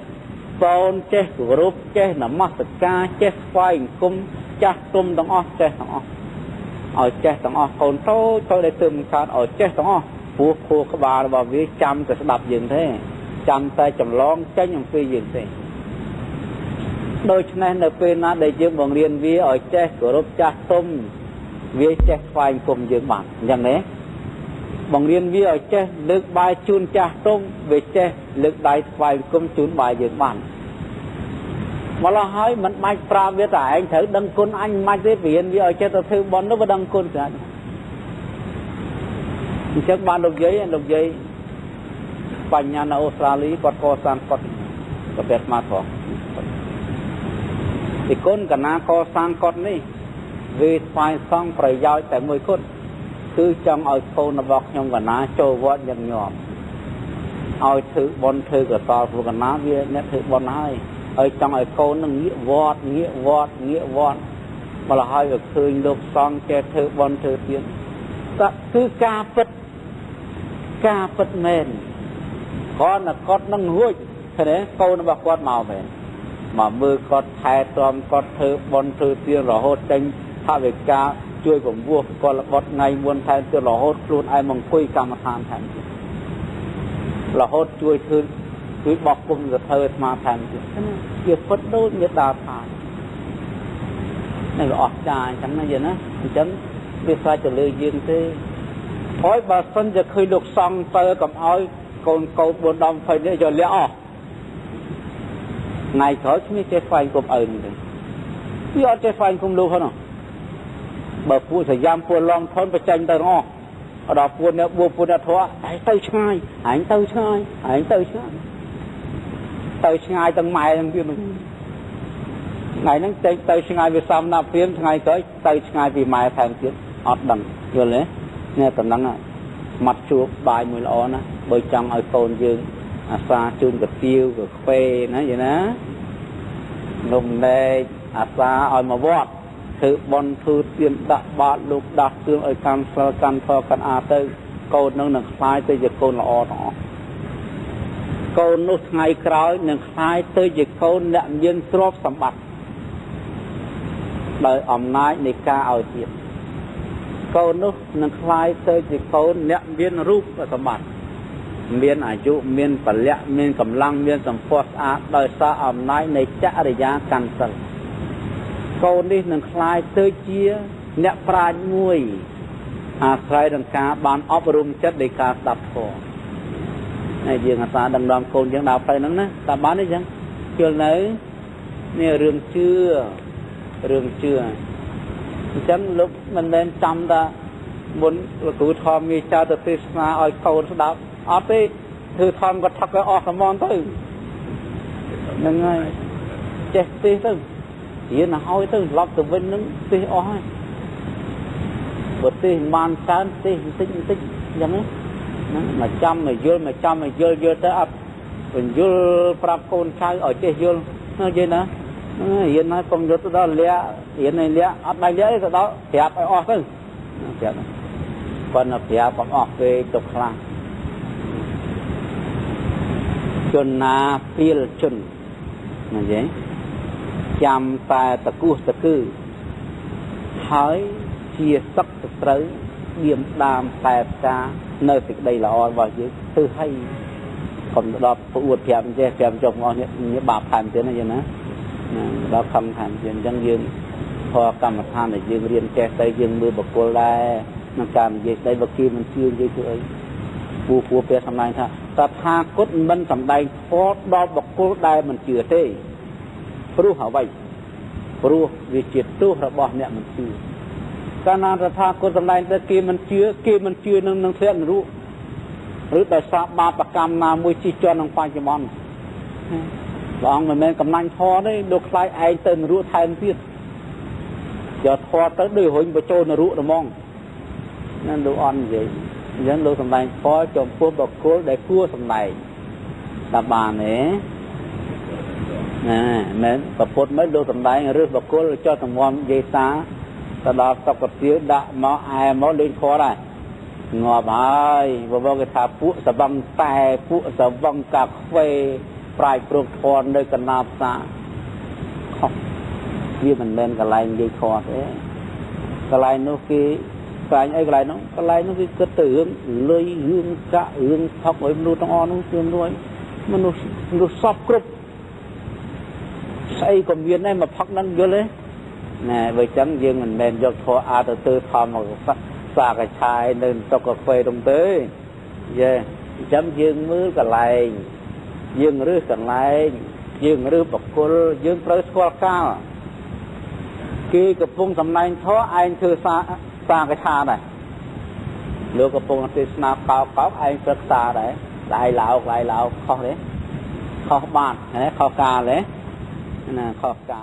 con che group che nằm mắt ca che phai cung cha tôm đóng o che đóng oi che đóng o con tôi để tôm cao oi che đóng o phù các bà bảo với chăm cái đập dừng thế chăm tay chầm lon cái nhung phi dừng thế đôi chân này là bên na để dương bằng liên vi ở che group cha tôm vi che phai cung dương bảnอย่างนี้bằng liên vi ở che lực bài chun cha tôm về che lực đại vài công chun bài dựng bản mà lo hỏi mình mai pra biết là anh thử đăng côn anh mai thế viện vi ở che tôi thư bón nó vẫn đăng côn cả chắc bạn lục giấy bánh nhà ở Australia còn có sang còn có biết mà thôi thì côn cả na có sang còn này vì phải sang phải giao tại mỗi côn cứ trong ở phô nó bọc trong cái ná trâu vót dần nhọm ở thứ bon thư của to của cái ná kia nét thứ bon hai ở trong ở phô nó nghĩa vót mà là hai được thư lục xong ke thư bon thư tiền ta cứ ca phật mền con là con nó nguội thế đấy câu nó bọc quát màu về mà mưa con thay tôm con thư bon thư tiền rồi hốt tranh tha về caជួយបំពោះក៏របត់ថ្ងៃមុនថែមទៀតរហូតខ្លួនឯងមកអង្គុយកម្មដ្ឋានថែមទៀតរហូតជួយជួយបោះពុំទៅធ្វើស្មាថែមទៀតជាពិតដូចមេដាថានឹងអស់ចាអញ្ចឹងណាយល់ណាអញ្ចឹងវាស្អាតទៅលើយើងទេហើយបើសិនជាឃើញលោកសង្ឃទៅកុំឲ្យកូន4 10 20នេះយកលះអស់ថ្ងៃក្រោយគ្មានចេះស្វែងគុំអើនេះទេវាអត់ចេះស្វែងគុំលោកហ្នឹងបើពូសយ៉ាំពូឡងថនប្រចាញ់ទៅអស់ដល់ពូនេះបួពូនេះធေါ်ឯងទៅឆ្ងាយទៅឆ្ងាយទាំងម៉ែទាំងទៀតថ្ងៃហ្នឹងទៅឆ្ងាយវាសំណាប់ព្រាមថ្ងៃក្រោយទៅឆ្ងាយពីម៉ែថែមទៀតអត់ដឹងយល់ទេនេះតំណឹងមាត់ជួបបាយមួយល្អណាបើចង់ឲ្យកូនយើងអាសាជូនកាទៀវកាហ្វេណាយល់ណានំលែកអាសាឲ្យមកវត្តធ្វើបន់ធ្វើទៀនដាក់បាតលោកដាស់គ្រឿងឲ្យកាន់សិលកាន់ធម៌កាន់អាទៅកូននឹងខ្លាយទៅជាកូនល្អទាំងអស់កូននោះថ្ងៃក្រោយនឹងខ្លាយទៅជាកូនអ្នកមានទ្រព្យសម្បត្តិដោយអំណាចនៃការឲ្យទៀតកូននោះនឹងខ្លាយទៅជាកូនអ្នកមានរូបសម្បត្តិ miên à dụ miên bả lẹ miên cầm lăng miên sầm phốt á đời xa ẩm náiในจะริยากันสลโกนี่หนึ่งคลายเตยเจียเนปราญมวยอาใครดังกาบานอบรมจัดในการดับคอในเรื่องอาสาดังดอมโกนยังดาวไปนั้นนะแต่บ้านนี่ยังเกี่ยวไหนเนี่ยเรื่องเชื่อฉันลุกมันเดินจำตาบนกูทอมมีเจ้าตะติสนาอ้อยโกนสดับเอาไปถือทอมก็ทักไปออกมองตึ้งยังไงเจ็บตีตึ้งเย็นหอยตึ้งล็อกตัวเป็นนึงตีอ้อยบทตีมันชานตีติ๊กอย่างนี้mà chăm mà dưa tới ấp mình dưa prap con trai ở trên dưa nó gì nữa hiện nay con dưa tới đó lẹ hiện nay lẹ ấp này lẹ cái đó đẹp phải ọt thôi còn là đẹp bằng ọt về tục lang chun na phiêu chun là gì chăm tai tật cư hỏi chia sắc tật tới điểm đam tai ta nơi thực đây là on vào dưới tư hay còn đó phụ uất kèm chồng ngon như bạp thành thế này vậy nè đó không thành chuyện dân dươngพอกรรมฐานเนี่ยยังเรียนแก้ใจยังมือบอกโกลได้นักการยังได้บอกกี้มันชื่อยังคือไอ้ปูเปียทำลายท่าแต่ทางกฎมันทำได้พอดอบอกโกลได้มันเชื่อเท่รู้หาไว้รู้วิจิตตู้ระบอบเนี่ยมันชื่อการนานสภาคนสำนักแต่เกมันเชื่อนังเทียนรู้หรือแต่สาบาปกรรมมามวยจีจอนนังปัจจุบันลองมันเป็นกำนันทอได้ดูคล้ายไอเตินรู้ไทยพิษอย่าทอtớiด้วยหุ่นประโจนรู้ระมองนั่นดูอ่อนvậyยังดูสำนักพอจมพวกบอกโคได้พัวสำนักตาบานเนี่ยนั่นประพฤติไม่ดูสำนักเรื่องบอกโคเจ้าสมองเยสาตลอดตกเสียดะหมอไอหมอเลี้ยงคอได้งอไปบอกว่าถ้าผู้สบังแต่ผู้สบังกักไฟปลายปลุกทอนโดยกันนาซายี่มันเป็นกระไรยี่คอเอ๊ะกระไรนู้กี้กระไรไอ้กระไรนู้กระไรนู้กี้กระตือเลยยืนกะยืนทักไว้มันดูต้องอ่อนนู้เชื่อมด้วยมันดูซอกกรุบใส่กลมเวียนได้มาพักนั้นเยอะเลยnè với chấm dương mình nên cho thọ a từ từ thọ một xa cái chai nên cho cà phê đồng tới về chấm dương mưa cả lại dương rưỡi cả lại dương rưỡi bọc cô dương tới xoa cao kia cái phun tầm này thọ anh thư xa cái chai này lừa cái phun thì snap cao anh rất xa đấy lại lão kho đấy kho bàn kho cà đấy nè kho cà